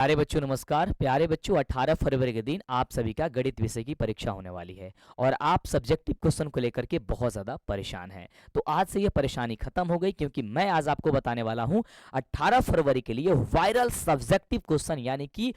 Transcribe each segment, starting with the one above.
प्यारे बच्चों नमस्कार। प्यारे बच्चों 18 फरवरी के दिन आप सभी का गणित विषय की परीक्षा होने वाली है और आप सब्जेक्टिव क्वेश्चन को लेकर के बहुत ज़्यादा परेशान हैं। तो आज से ये परेशानी खत्म हो गई क्योंकि मैं आज आपको बताने वाला हूँ 18 फरवरी के लिए वायरल सब्जेक्टिव क्वेश्चन यानी कि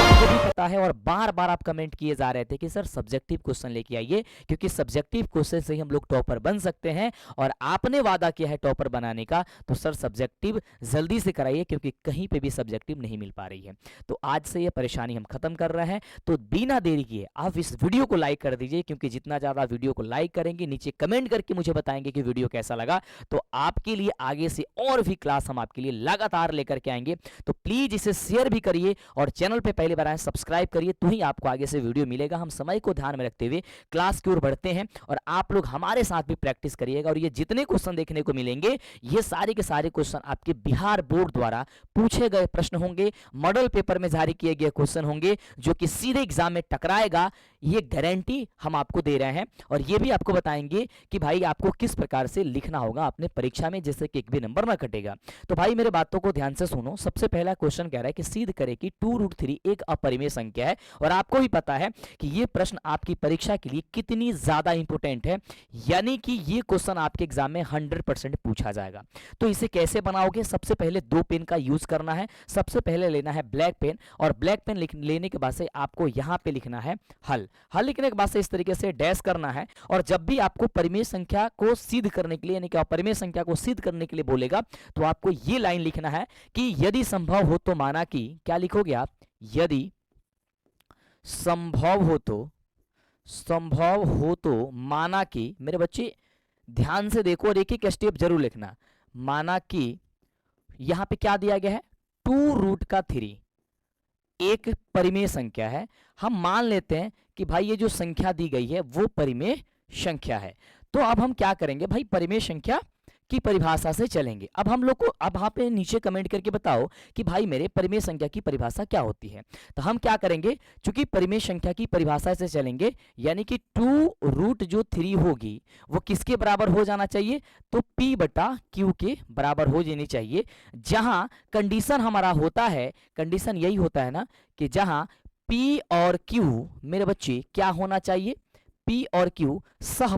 आपको भी पता है और बार बार आप कमेंट किए जा रहे थे कि सर सब्जेक्टिव क्वेश्चन लेके आइए क्योंकि सब्जेक्टिव क्वेश्चन से ही हम लोग टॉपर बन सकते हैं और आपने वादा किया है टॉपर बनाने का, तो सर सब्जेक्टिव जल्दी से कराइए क्योंकि कहीं पे भी सब्जेक्टिव नहीं मिल पा रही है। तो आज से ये परेशानी हम खत्म कर रहे हैं, तो बिना देरी किए आप इस वीडियो को लाइक कर दीजिए क्योंकि जितना ज़्यादा वीडियो को लाइक करेंगे, नीचे कमेंट करके मुझे बताएंगे कि वीडियो कैसा लगा, तो आपके लिए आगे से और भी क्लास हम आपके लिए लगातार लेकर के आएंगे। तो प्लीज़ इसे शेयर भी करिए और चैनल पे पहली बार आए सब्सक्राइब करिए, तो ही आपको आगे से वीडियो मिलेगा। हम समय को ध्यान में रखते हुए क्लास की ओर बढ़ते हैं और आप लोग हमारे साथ भी प्रैक्टिस करिएगा और ये जितने क्वेश्चन देखने को मिलेंगे ये सारे के सारे क्वेश्चन आपके बिहार बोर्ड द्वारा पूछे गए प्रश्न होंगे, मॉडल पेपर में जारी किए गए क्वेश्चन होंगे जो कि सीधे एग्जाम में टकराएगा, ये गारंटी हम आपको दे रहे हैं। और ये भी आपको बताएंगे कि भाई आपको किस प्रकार से लिखना होगा अपने परीक्षा में जिससे कि एक भी नंबर ना कटेगा। तो भाई मेरे बातों को ध्यान से सुनो। सबसे पहला क्वेश्चन कह रहा है कि सिद्ध करे कि 2√3 एक अपरिमेय संख्या है और आपको भी पता है कि ये प्रश्न आपकी परीक्षा के लिए कितनी ज्यादा इंपॉर्टेंट है, यानी कि ये क्वेश्चन आपके एग्जाम में 100% पूछा जाएगा। तो इसे कैसे बनाओगे? सबसे पहले दो पेन का यूज करना है। सबसे पहले लेना है ब्लैक पेन और ब्लैक पेन लेने के बाद से आपको यहां पे लिखना है हल। हल लिखने के बाद से इस तरीके से डैश करना है और जब भी आपको परिमेय संख्या को सिद्ध करने के लिए यानी कि अपरिमेय संख्या को सिद्ध करने के लिए बोलेगा तो आपको ये लाइन लिखना है कि यदि संभव हो तो माना कि, क्या लिखोगे आप? यदि संभव हो तो माना कि, मेरे बच्चे ध्यान से देखो और एक एक स्टेप जरूर लिखना। माना कि यहां पे क्या दिया गया है? 2√3 एक परिमेय संख्या है। हम मान लेते हैं कि भाई ये जो संख्या दी गई है वो परिमेय संख्या है। तो अब हम क्या करेंगे भाई? परिमेय संख्या की परिभाषा से चलेंगे। अब हम लोग को अब यहाँ पे नीचे कमेंट करके बताओ कि भाई मेरे परिमेय संख्या की परिभाषा क्या होती है। तो हम क्या करेंगे, चूंकि परिमेय संख्या की परिभाषा से चलेंगे यानी कि 2√3 होगी वो किसके बराबर हो जाना चाहिए? तो P/Q के बराबर हो जानी चाहिए। जहां कंडीशन हमारा होता है, कंडीशन यही होता है ना कि जहां P और Q मेरे बच्चे क्या होना चाहिए? P और Q सह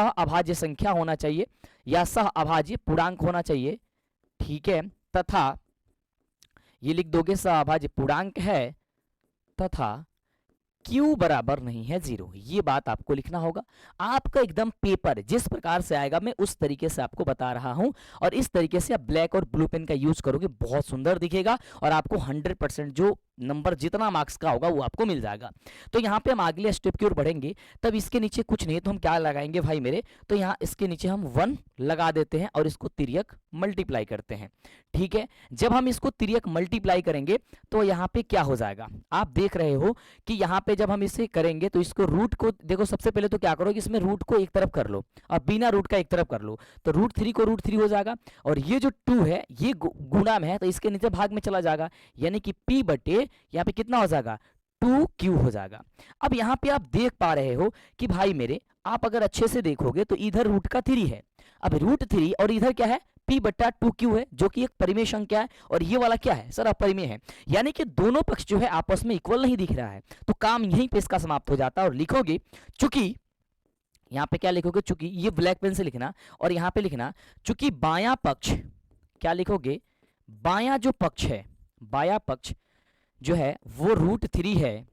अभाज्य संख्या होना चाहिए या सह अभाज्य पूर्णांक होना चाहिए, ठीक है। तथा ये लिख दोगे सह अभाज्य पूर्णांक है तथा Q बराबर नहीं है 0। ये बात आपको लिखना होगा। आपका एकदम पेपर जिस प्रकार से आएगा मैं उस तरीके से आपको बता रहा हूं और इस तरीके से आप ब्लैक और ब्लू पेन का यूज करोगे, बहुत सुंदर दिखेगा और आपको 100% जो नंबर जितना मार्क्स का होगा वो आपको मिल जाएगा। तो यहाँ पे हम अगले स्टेप की ओर बढ़ेंगे। तब इसके नीचे कुछ नहीं तो हम क्या लगाएंगे भाई मेरे? तो यहाँ इसके नीचे हम 1 लगा देते हैं और इसको तिर्यक मल्टीप्लाई करते हैं, ठीक है। जब हम इसको तिर्यक मल्टीप्लाई करेंगे तो यहाँ पे क्या हो जाएगा? आप देख रहे हो कि यहाँ पे जब हम इसे करेंगे तो इसको रूट को देखो, सबसे पहले तो क्या करो कि इसमें रूट को एक तरफ कर लो और बिना रूट का एक तरफ कर लो, तो √3 को √3 हो जाएगा और ये जो 2 है ये गुणा में है तो इसके नीचे भाग में चला जाएगा यानी कि P बटे यहाँ पे कितना हो जाएगा? 2Q हो जाएगा। अब यहाँ पे आप देख पा रहे हो कि भाई मेरे आप अगर अच्छे से देखोगे तो इधर रूट का 3 है, अब √3 और इधर क्या है? P/2Q है जो कि एक परिमेय संख्या है और ये वाला क्या है सर? अपरिमेय है। यानी कि दोनों पक्ष जो है आपस में इक्वल नहीं दिख रहा है, तो काम यहीं पे इसका समाप्त हो जाता है और लिखोगे चूंकि यहाँ पे क्या लिखोगे? चूंकि ये ब्लैक पेन से लिखना और यहाँ पे लिखना चूंकि बायां पक्ष, क्या लिखोगे? बायां जो पक्ष है, बायां पक्ष जो है वो √3 है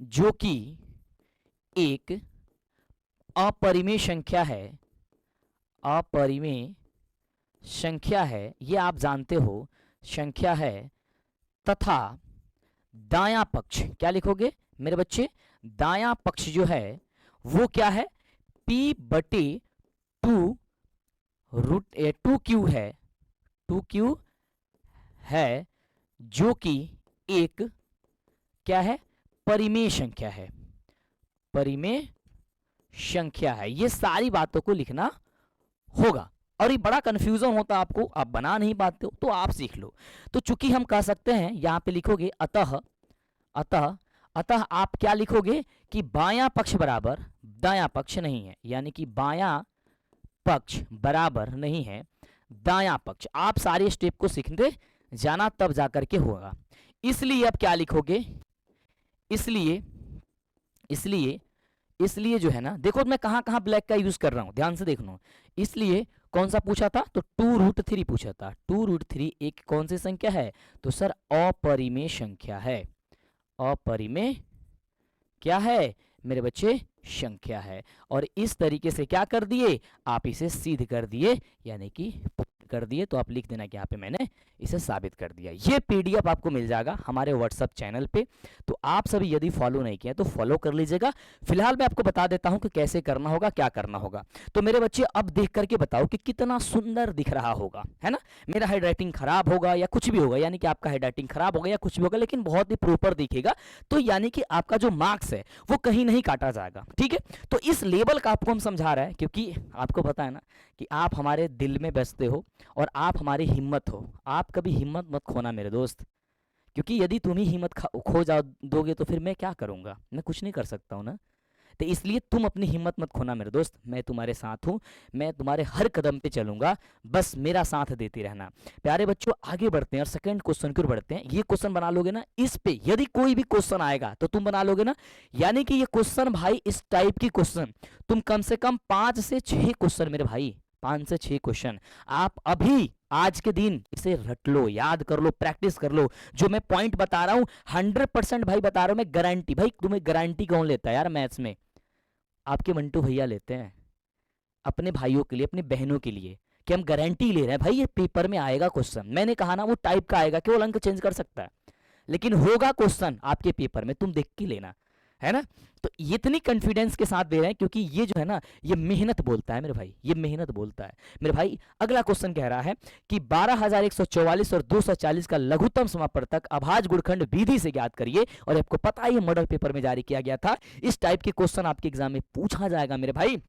जो कि एक अपरिमेय संख्या है, अपरिमेय संख्या है, ये आप जानते हो संख्या है। तथा दायां पक्ष क्या लिखोगे मेरे बच्चे? दायां पक्ष जो है वो क्या है? P/2 है, 2Q है जो कि एक क्या है? परिमेय संख्या है, परिमेय संख्या है। ये सारी बातों को लिखना होगा और ये बड़ा कंफ्यूजन होता है आपको, आप बना नहीं पाते हो तो आप सीख लो। तो चूंकि हम कह सकते हैं यहाँ पे लिखोगे अतः आप क्या लिखोगे कि बायां पक्ष बराबर दायां पक्ष नहीं है, यानी कि बायां पक्ष बराबर नहीं है दायां पक्ष। आप सारे स्टेप को सीखते जाना तब जाकर के होगा। इसलिए अब क्या लिखोगे, इसलिए इसलिए इसलिए जो है ना, देखो मैं कहां कहां ब्लैक का यूज कर रहा हूं, ध्यान से देखना। इसलिए कौन सा पूछा था, तो 2√3 पूछा था। 2√3 एक कौन सी संख्या है, तो सर अपरिमेय संख्या है। अपरिमेय क्या है मेरे बच्चे, संख्या है। और इस तरीके से क्या कर दिए, आप इसे सिद्ध कर दिए, यानी कि कर दिए। तो आप लिख देना कि यहाँ पे मैंने इसे साबित कर दिया। ये पीडीएफ आपको मिल जाएगा हमारे व्हाट्सएप चैनल पे, तो आप सभी यदि फॉलो नहीं किया तो फॉलो कर लीजिएगा। फिलहाल मैं आपको बता देता हूं कि कैसे करना होगा, क्या करना होगा। तो मेरे बच्चे अब देख करके बताओ कि कितना सुंदर दिख रहा होगा, है ना। मेरा हैंड राइटिंग खराब होगा या कुछ भी होगा, यानी कि आपका हैंड राइटिंग खराब होगा या कुछ भी होगा, लेकिन बहुत ही प्रॉपर दिखेगा, तो यानी कि आपका जो मार्क्स है वो कहीं नहीं काटा जाएगा, ठीक है। तो इस लेवल का आपको हम समझा रहे हैं, क्योंकि आपको पता है ना कि आप हमारे दिल में बसते हो और आप हमारी हिम्मत हो। आप कभी हिम्मत मत खोना मेरे दोस्त, क्योंकि यदि तुम ही हिम्मत खो जाओ दोगे तो फिर मैं क्या करूंगा, मैं कुछ नहीं कर सकता हूं ना। तो इसलिए तुम अपनी हिम्मत मत खोना मेरे दोस्त, मैं तुम्हारे साथ हूं, मैं तुम्हारे हर कदम पे चलूंगा, बस मेरा साथ देते रहना। प्यारे बच्चों आगे बढ़ते हैं और सेकंड क्वेश्चन की ओर बढ़ते हैं। ये क्वेश्चन बना लोगे ना, इस पे यदि कोई भी क्वेश्चन आएगा तो तुम बना लोगे ना, यानी कि ये क्वेश्चन भाई, इस टाइप की क्वेश्चन तुम कम से कम 5 से 6 क्वेश्चन मेरे भाई, 5 से 6 क्वेश्चन आप अभी आज के दिन इसे रट लो, याद कर लो, प्रैक्टिस कर लो। जो मैं पॉइंट बता रहा हूं 100% भाई बता रहा हूं मैं, गारंटी। भाई तुम्हें गारंटी कौन लेता है यार मैथ्स में, आपके मंटू भैया लेते हैं, अपने भाइयों के लिए, अपनी बहनों के लिए, कि हम गारंटी ले रहे हैं भाई ये पेपर में आएगा क्वेश्चन। मैंने कहा ना वो टाइप का आएगा, केवल अंक चेंज कर सकता है, लेकिन होगा क्वेश्चन आपके पेपर में, तुम देख के लेना, है ना। तो इतनी कॉन्फिडेंस के साथ दे रहे हैं क्योंकि ये जो है ना, ये मेहनत बोलता है मेरे भाई, ये मेहनत बोलता है मेरे भाई। अगला क्वेश्चन कह रहा है कि 12,144 और 240 का लघुत्तम समापवर्तक अभाज्य गुणनखंड विधि से ज्ञात करिए। और आपको पता है ये मॉडल पेपर में जारी किया गया था, इस टाइप के क्वेश्चन आपके एग्जाम में पूछा जाएगा मेरे भाई,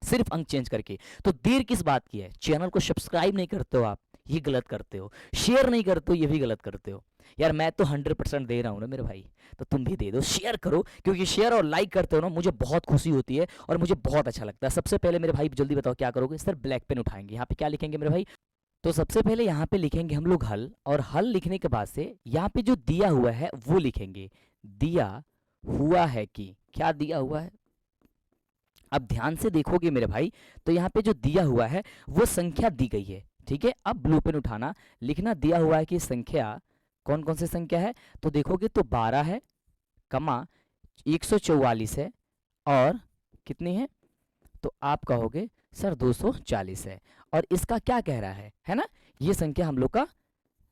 सिर्फ अंक चेंज करके। तो देर किस बात की है, चैनल को सब्सक्राइब नहीं करते हो आप, ये गलत करते हो, शेयर नहीं करते हो, ये भी गलत करते हो यार। मैं तो 100% दे रहा हूं ना मेरे भाई, तो तुम भी दे दो, शेयर करो, क्योंकि शेयर और लाइक करते हो ना, मुझे बहुत खुशी होती है और मुझे बहुत अच्छा लगता है। सबसे पहले मेरे भाई जल्दी बताओ क्या करोगे, सर ब्लैक पेन उठाएंगे, यहाँ पे क्या लिखेंगे मेरे भाई, तो सबसे पहले यहाँ पे लिखेंगे हम लोग हल, और हल लिखने के बाद से यहाँ पे जो दिया हुआ है वो लिखेंगे। दिया हुआ है कि क्या दिया हुआ है, अब ध्यान से देखोगे मेरे भाई, तो यहाँ पे जो दिया हुआ है वो संख्या दी गई है, ठीक है। अब ब्लू पेन उठाना, लिखना दिया हुआ है कि संख्या कौन कौन सी संख्या है, तो देखोगे तो 12 है, कमा 144 है, और कितनी है, तो आप कहोगे सर 240 है। और इसका क्या कह रहा है ना, ये संख्या हम लोग का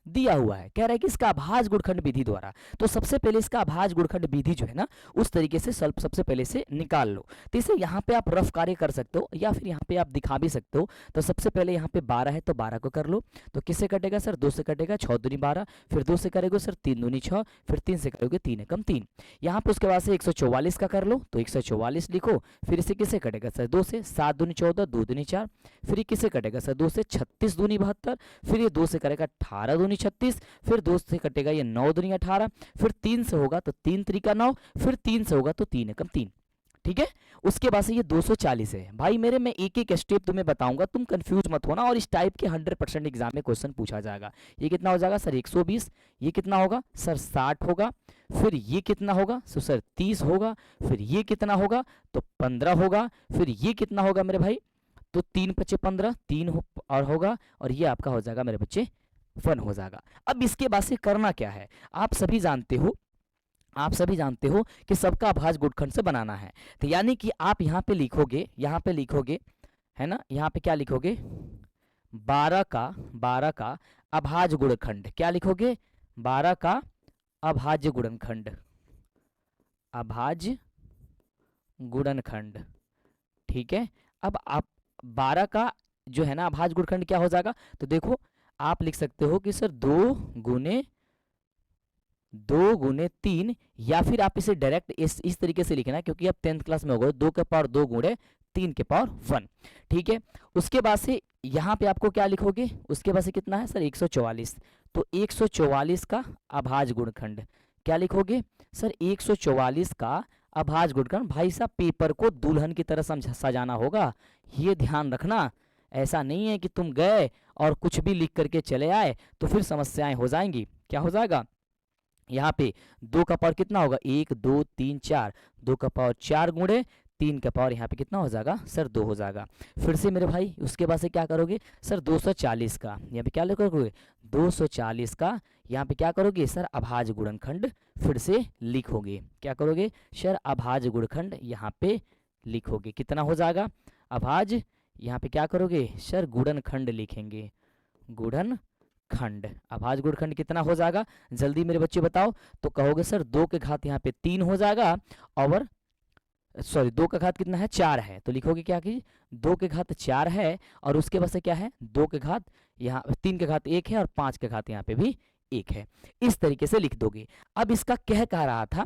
दिया हुआ है, कह रहा है कि इसका अभाज्य गुणनखंड विधि द्वारा। तो सबसे पहले इसका अभाज्य गुणनखंड विधि जो है ना, उस तरीके से सबसे पहले से निकाल लो। तो इसे यहाँ पे आप रफ कार्य कर सकते हो या फिर यहाँ पे आप दिखा भी सकते हो। तो सबसे पहले यहाँ पे 12 है तो 12 को कर लो, तो किससे कटेगा सर, 2 से कटेगा, 6 दूनी 12, फिर 2 से करेगा सर 3 दूनी 6, फिर 3 से करोगे 3 एकम 3। यहाँ पे उसके बाद से 144 का कर लो, तो 144 लिखो, फिर इसे किससे कटेगा सर 2 से, 7 दूनी 14, 2 दूनी 4, फिर ये किससे कटेगा सर 2 से, 36 दूनी 72, फिर ये 2 से करेगा 18 दूनी 36, फिर 2 से कटेगा ये 9 दूनी 18, फिर 3 से होगा तो 3 त्रिका 9, फिर 3 से होगा तो 3 एकम 3, ठीक है। उसके बाद से ये 240 है भाई मेरे, मैं एक एक स्टेप तुम्हें बताऊंगा, तुम कंफ्यूज मत होना। और इस टाइप के 100% एग्जाम में क्वेश्चन पूछा जाएगा। ये कितना हो जाएगा सर 120, ये कितना होगा सर 60 होगा, फिर ये कितना होगा तो सर 30 होगा, फिर ये कितना होगा तो 15 होगा, फिर ये कितना होगा मेरे भाई तो 3 पचे 15, 3 और होगा, और ये आपका हो जाएगा मेरे बच्चे 1 हो जाएगा। अब इसके बाद से करना क्या है, आप सभी जानते हो कि सबका अभाज्य गुणनखंड से बनाना है। तो यानी कि आप यहाँ पे लिखोगे है ना, यहाँ पे क्या लिखोगे 12 का अभाज्य गुणनखंड, क्या लिखोगे 12 का अभाज्य गुणनखंड, ठीक है। अब आप 12 का जो है ना अभाज्य गुणनखंड क्या हो जाएगा, तो देखो आप लिख सकते हो कि सर 2 गुने 3, या फिर आप इसे डायरेक्ट इस तरीके से लिखना, क्योंकि आप 10th क्लास में होगा, 2 के पावर 2 गुणे 3 के पावर 1, ठीक है। उसके बाद से यहाँ पे आपको क्या लिखोगे, उसके बाद से कितना है सर 144, तो 144 का अभाज्य गुणनखंड क्या लिखोगे सर 144 का अभाज्य गुणनखंड। भाई साहब पेपर को दुल्हन की तरह सजाना होगा, ये ध्यान रखना, ऐसा नहीं है कि तुम गए और कुछ भी लिख करके चले आए तो फिर समस्याएं हो जाएंगी। क्या हो जाएगा, यहाँ पे 2 का पावर कितना होगा, 1 2 3 4, 2 का पावर 4 गुणे 3 का पावर यहाँ पे कितना हो जाएगा सर 2 हो जाएगा। फिर से मेरे भाई उसके बाद से क्या करोगे सर 240 का यहाँ पे क्या लिखोगे 240 का यहाँ पे क्या करोगे सर अभाज्य गुणनखंड फिर से लिखोगे। क्या करोगे सर अभाज्य गुणनखंड यहाँ पे लिखोगे। कितना हो जाएगा अभाज्य, यहाँ पे क्या करोगे सर गुणनखंड लिखेंगे, गुणनखंड। अभाज्य गुणनखंड कितना हो जाएगा जल्दी मेरे बच्चे बताओ। तो कहोगे सर 2 के घात यहाँ पे 3 हो जाएगा और सॉरी 2 का घात कितना है 4 है, तो लिखोगे क्या कि 2 के घात 4 है और उसके बाद से क्या है 2 के घात यहाँ 3 के घात 1 है और 5 के घात यहाँ पे भी 1 है। इस तरीके से लिख दोगे। अब इसका कह रहा था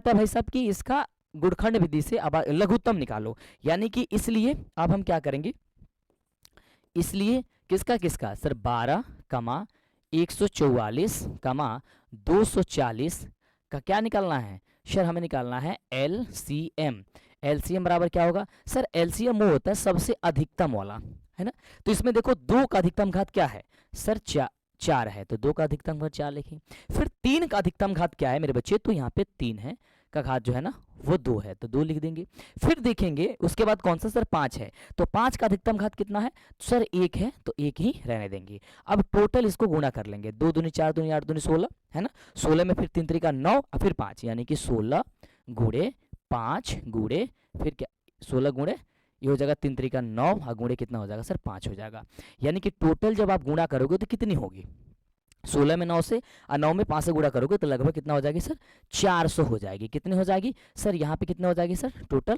भाई साहब कि इसका गुणनखंड विधि से अब लघुत्तम निकालो, यानी कि इसलिए अब हम क्या करेंगे, इसलिए किसका सर 12 कमा 144 कमा 240 का क्या निकालना है सर, हमें निकालना है LCM। LCM बराबर क्या होगा सर, LCM वो होता है सबसे अधिकतम वाला, है ना। तो इसमें देखो 2 का अधिकतम घात क्या है सर 4 है, तो 2 का अधिकतम घात 4 लिखें। फिर 3 का अधिकतम घात क्या है मेरे बच्चे, तो यहाँ पे 3 है का घात जो है ना वो 2 है, तो 2 लिख देंगे। फिर देखेंगे उसके बाद कौन सा सर 5 है, तो 5 का अधिकतम घात कितना है सर 1 है, तो 1 ही रहने देंगे। अब टोटल इसको गुणा कर लेंगे, 2 दूनी 4 दूनी 8 दूनी 16 है ना, 16 में फिर 3 तरीका 9 और फिर 5, यानी कि 16 गुणे 5 गुणे फिर क्या 16 गुणे ये हो जाएगा 3 तरीका 9 और गुणे कितना हो जाएगा सर 5 हो जाएगा। यानी कि टोटल जब आप गुणा करोगे तो कितनी होगी, 16 में 9 से और 9 में 5 से गुणा करोगे तो लगभग कितना हो जाएगी सर 400 हो जाएगी। कितनी हो जाएगी सर, यहाँ पे कितना हो जाएगी सर टोटल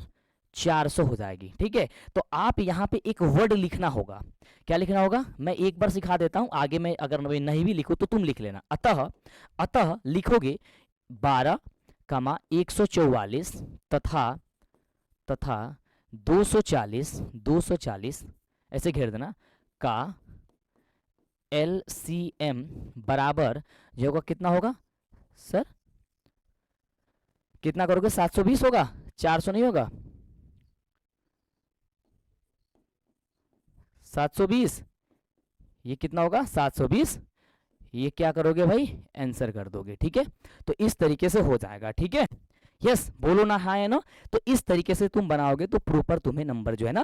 400 हो जाएगी। ठीक है, तो आप यहाँ पे एक वर्ड लिखना होगा। क्या लिखना होगा, मैं एक बार सिखा देता हूँ, आगे मैं अगर मैं नहीं भी लिखूँ तो तुम लिख लेना। अतः लिखोगे 12 कमा 144 तथा 240 ऐसे घेर देना का LCM बराबर जो होगा कितना होगा सर, कितना करोगे 720 होगा, 400 नहीं होगा, 720 ये कितना होगा 720, ये क्या करोगे भाई आंसर कर दोगे। ठीक है, तो इस तरीके से हो जाएगा। ठीक है, यस बोलो ना हाँ है ना, तो इस तरीके से तुम बनाओगे तो प्रॉपर तुम्हें नंबर जो है ना।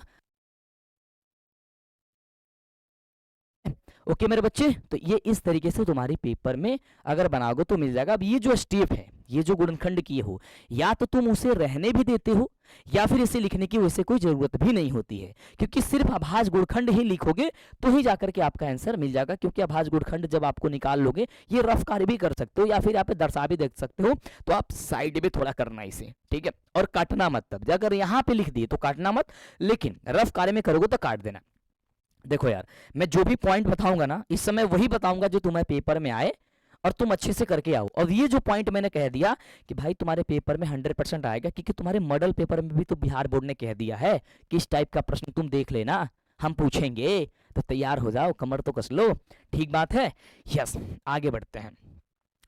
ओके मेरे बच्चे, तो ये इस तरीके से तुम्हारी पेपर में अगर बनाओगे तो मिल जाएगा। अब ये जो स्टेप है, ये जो गुणनखंड किए हो, या तो तुम उसे रहने भी देते हो या फिर इसे लिखने की वैसे कोई जरूरत भी नहीं होती है, क्योंकि सिर्फ अभाज्य गुणनखंड ही लिखोगे तो ही जाकर के आपका आंसर मिल जाएगा। क्योंकि अभाज्य गुणनखंड जब आपको निकाल लोगे, ये रफ कार्य भी कर सकते हो या फिर यहाँ पे दर्शा भी देख सकते हो, तो आप साइड में थोड़ा करना इसे। ठीक है, और काटना मत, तब अगर यहाँ पे लिख दिए तो काटना मत, लेकिन रफ कार्य में करोगे तो काट देना। देखो यार, मैं जो भी पॉइंट बताऊंगा ना इस समय वही बताऊंगा जो तुम्हारे पेपर में आए और तुम अच्छे से करके आओ। और ये जो पॉइंट मैंने कह दिया कि भाई तुम्हारे पेपर में 100% आएगा, क्योंकि तुम्हारे मॉडल पेपर में भी तो बिहार बोर्ड ने कह दिया है किस टाइप का प्रश्न तुम देख लेना, हम पूछेंगे, तो तैयार हो जाओ, कमर तो कस लो। ठीक बात है, यस आगे बढ़ते हैं।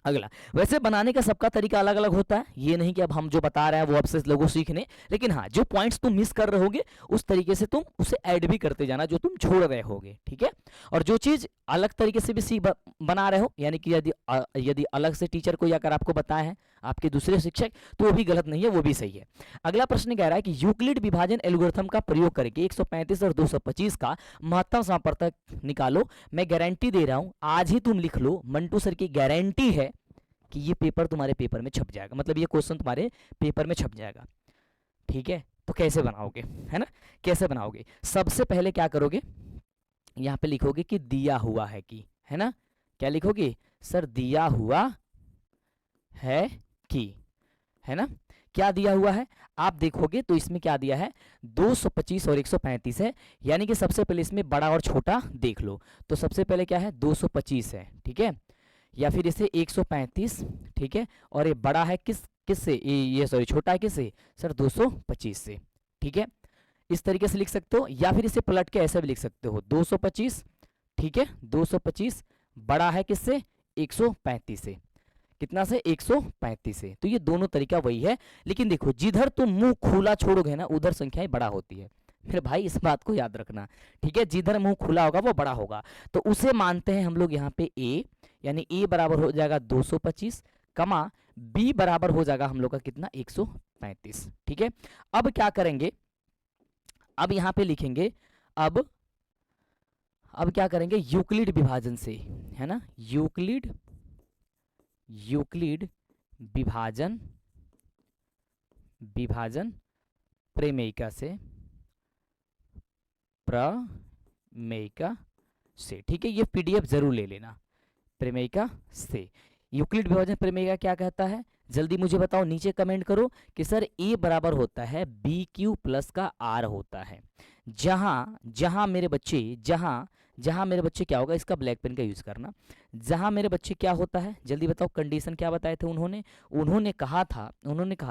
अगला, वैसे बनाने का सबका तरीका अलग अलग होता है, ये नहीं कि अब हम जो बता रहे हैं वो अब से लोगों सीखने, लेकिन हाँ जो पॉइंट्स तुम मिस कर रहे होगे उस तरीके से तुम उसे ऐड भी करते जाना जो तुम छोड़ रहे होगे। ठीक है, और जो चीज अलग तरीके से भी बना रहे हो, यानी कि यदि अलग से टीचर कोई अगर आपको बताए हैं आपके दूसरे शिक्षक, तो वो भी गलत नहीं है, वो भी सही है। अगला प्रश्न कह रहा है कि यूक्लिड विभाजन एल्गोरिथम का प्रयोग करके 135 और 225 का महत्तम समापवर्तक निकालो। मैं गारंटी दे रहा हूं, आज ही तुम लिख लो, मंटू सर की गारंटी है कि ये पेपर तुम्हारे पेपर में छप जाएगा, मतलब ये क्वेश्चन तुम्हारे पेपर में छप जाएगा। ठीक है, तो कैसे बनाओगे, है ना, कैसे बनाओगे, सबसे पहले क्या करोगे, यहाँ पे लिखोगे कि दिया हुआ है कि, है ना, क्या लिखोगे सर, दिया हुआ है कि, है ना, क्या दिया हुआ है, आप देखोगे तो इसमें क्या दिया है 225 और 135 है, यानी कि सबसे पहले इसमें बड़ा और छोटा देख लो। तो सबसे पहले क्या है 225 है, ठीक है, या फिर इसे 135, ठीक है, और ये बड़ा है किससे, ये सॉरी छोटा है किससे सर 225 से। ठीक है, इस तरीके से लिख सकते हो, या फिर इसे पलट के ऐसे भी लिख सकते हो 225, ठीक है, 225 बड़ा है किससे 135 से, कितना से 135 से। तो ये दोनों तरीका वही है, लेकिन देखो जिधर तुम मुंह खुला छोड़ोगे ना उधर संख्याएं बड़ा होती है। मेरे भाई इस बात को याद रखना, ठीक है। जिधर मुंह खुला होगा वो बड़ा होगा, तो उसे मानते हैं हम लोग यहाँ पे ए, यानी ए बराबर हो जाएगा 225, कमा बी बराबर हो जाएगा हम लोग का कितना 135, ठीक है। अब क्या करेंगे, अब यहाँ पे लिखेंगे, अब क्या करेंगे, यूक्लिड विभाजन से, है ना, यूक्लिड विभाजन प्रमेयिका से, ठीक है। ये पीडीएफ जरूर ले लेना, प्रमेयिका से। यूक्लिड विभाजन प्रमेयिका क्या कहता है, जल्दी मुझे बताओ, नीचे कमेंट करो कि सर ए बराबर होता है बी क्यू प्लस का आर होता है। जहां मेरे बच्चे, जहां मेरे बच्चे क्या होगा, इसका ब्लैक पेन का यूज करना, जहां मेरे बच्चे क्या होता है, जल्दी बताओ, कंडीशन क्या बताए थे उन्होंने कहा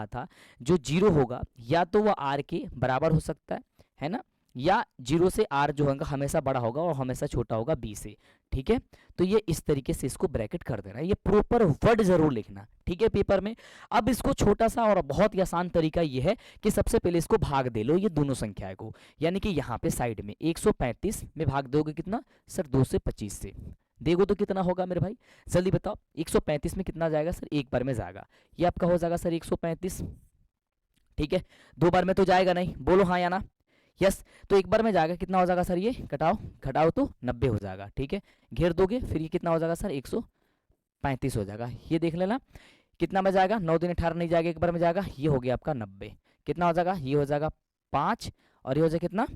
था जो जीरो होगा या तो वह आर के बराबर हो सकता है ना, या जीरो से आर जो होगा हमेशा बड़ा होगा और हमेशा छोटा होगा बी से, ठीक है। तो ये इस तरीके से इसको ब्रैकेट कर देना, ये प्रॉपर वर्ड जरूर लिखना, ठीक है, पेपर में। अब इसको छोटा सा और बहुत ही आसान तरीका ये है कि सबसे पहले इसको भाग दे लो, ये दोनों संख्याएं को, यानी कि यहाँ पे साइड में 135 में भाग दोगे कितना सर, 2 से 25 से देखो तो कितना होगा मेरे भाई, जल्दी बताओ। 135 में कितना जाएगा सर, एक बार में जाएगा, ये आपका हो जाएगा सर 135, ठीक है। दो बार में तो जाएगा नहीं, बोलो हाँ या ना, यस। तो एक बार में जाएगा, कितना हो जाएगा सर, ये घटाओ तो 90 हो जाएगा, ठीक है। घेर दोगे फिर ये कितना हो जाएगा सर, 135 हो जाएगा, ये देख लेना कितना में जाएगा, 9 दिन 18 नहीं जाएगा, एक बार में जाएगा, ये हो गया आपका 90, कितना हो जाएगा, ये हो जाएगा 5 और ये हो जाएगा कितना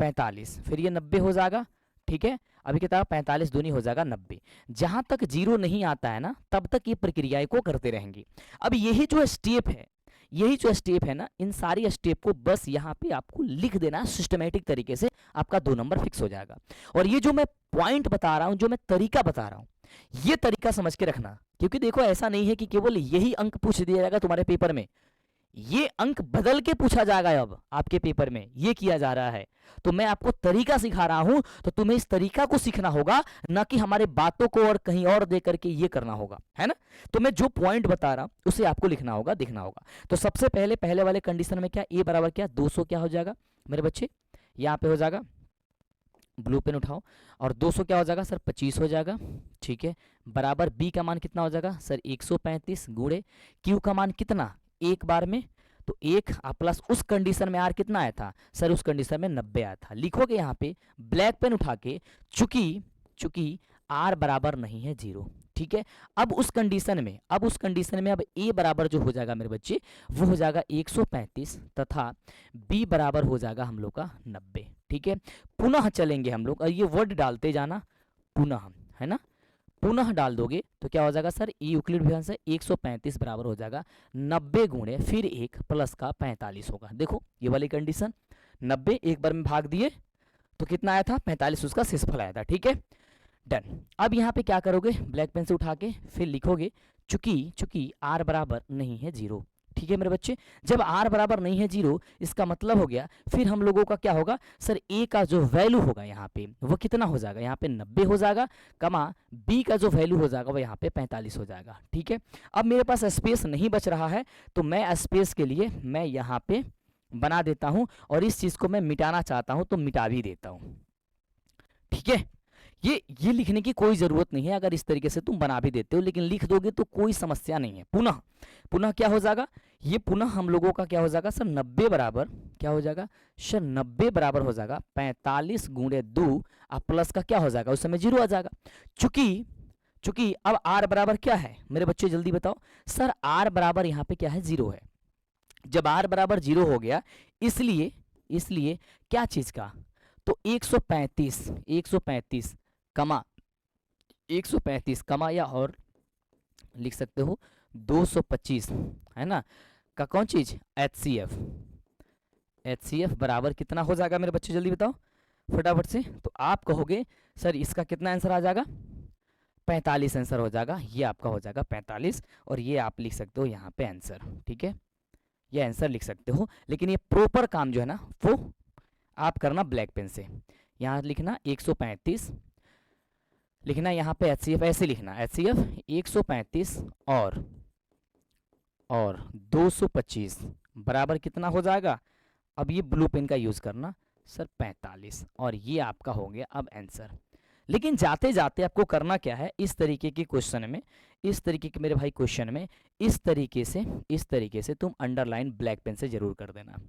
45, फिर ये 90 हो जाएगा, ठीक है। अभी कितना 45 दूनी हो जाएगा 90। जहां तक जीरो नहीं आता है ना, तब तक ये प्रक्रियाएं को करते रहेंगे। अब यही जो स्टेप है ना, इन सारी स्टेप को बस यहाँ पे आपको लिख देना सिस्टमेटिक तरीके से, आपका 2 नंबर फिक्स हो जाएगा। और ये जो मैं पॉइंट बता रहा हूँ, जो मैं तरीका बता रहा हूँ, ये तरीका समझ के रखना, क्योंकि देखो ऐसा नहीं है कि केवल यही अंक पूछ दिया जाएगा तुम्हारे पेपर में, ये अंक बदल के पूछा जाएगा अब आपके पेपर में, ये किया जा रहा है। तो मैं आपको तरीका सिखा रहा हूं, तो तुम्हें इस तरीका को सीखना होगा, ना कि हमारे बातों को और कहीं और दे करके ये करना होगा, है ना। तो मैं जो पॉइंट बता रहा हूं उसे आपको लिखना होगा, देखना होगा। तो सबसे पहले वाले कंडीशन में क्या, ए बराबर क्या 200 क्या हो जाएगा मेरे बच्चे, यहाँ पे हो जाएगा, ब्लू पेन उठाओ, और 200 क्या हो जाएगा सर 25 हो जाएगा, ठीक है। बराबर बी का मान कितना हो जाएगा सर 135 गुणे क्यू का मान कितना एक बार में, तो 1 प्लस उस कंडीशन में आर कितना आया था सर, उस कंडीशन में 90 आया था। लिखोगे यहाँ पे ब्लैक पेन उठा के, चूंकि आर बराबर नहीं है 0, ठीक है। अब उस कंडीशन में अब ए बराबर जो हो जाएगा मेरे बच्चे, वो हो जाएगा 135 तथा बी बराबर हो जाएगा हम लोग का 90, ठीक है। पुनः चलेंगे हम लोग, और ये वर्ड डालते जाना पुनः, है ना, पुनः डाल दोगे तो क्या हो जाएगा सर, यूक्लिड विभाजन से 135 बराबर हो जाएगा 90 गुणे फिर 1 प्लस का 45 होगा। देखो ये वाली कंडीशन, 90 एक बार में भाग दिए तो कितना आया था 45, उसका शेषफल आया था, ठीक है, डन। अब यहाँ पे क्या करोगे, ब्लैक पेन से उठा के फिर लिखोगे, चूंकि आर बराबर नहीं है 0, ठीक है मेरे बच्चे। जब आर बराबर नहीं है 0, इसका मतलब हो गया फिर हम लोगों का क्या होगा सर, ए का जो वैल्यू होगा यहाँ पे वो कितना हो जाएगा, यहाँ पे 90 हो जाएगा, कमा बी का जो वैल्यू हो जाएगा वो यहाँ पे 45 हो जाएगा, ठीक है। अब मेरे पास स्पेस नहीं बच रहा है, तो मैं स्पेस के लिए मैं यहाँ पे बना देता हूँ, और इस चीज को मैं मिटाना चाहता हूँ तो मिटा भी देता हूँ, ठीक है। ये लिखने की कोई जरूरत नहीं है, अगर इस तरीके से तुम बना भी देते हो, लेकिन लिख दोगे तो कोई समस्या नहीं है। पुनः क्या हो जाएगा, ये पुनः हम लोगों का क्या हो जाएगा सर, 90 बराबर क्या हो जाएगा सर, 90 बराबर हो जाएगा 45 गुणे 2 प्लस का क्या हो जाएगा, उस समय 0 आ जाएगा। चूंकि अब आर बराबर क्या है मेरे बच्चे, जल्दी बताओ सर, आर बराबर यहाँ पे क्या है 0 है। जब आर बराबर 0 हो गया, इसलिए क्या चीज का, तो 135 कमा 135 कमा, या और लिख सकते हो 225, है ना, का कौन चीज HCF बराबर कितना हो जाएगा मेरे बच्चे, जल्दी बताओ फटाफट से। तो आप कहोगे सर इसका कितना आंसर आ जाएगा, 45 आंसर हो जाएगा, ये आपका हो जाएगा 45, और ये आप लिख सकते हो यहाँ पे आंसर, ठीक है, ये आंसर लिख सकते हो। लेकिन ये प्रॉपर काम जो है ना वो आप करना ब्लैक पेन से, यहाँ लिखना 135 लिखना, यहाँ पे HCF ऐसे लिखना, HCF 135 और 225 बराबर कितना हो जाएगा, अब ये ब्लू पेन का यूज़ करना सर 45, और ये आपका हो गया अब आंसर। लेकिन जाते जाते आपको करना क्या है, इस तरीके के क्वेश्चन में, इस तरीके के मेरे भाई क्वेश्चन में इस तरीके से तुम अंडरलाइन ब्लैक पेन से जरूर कर देना,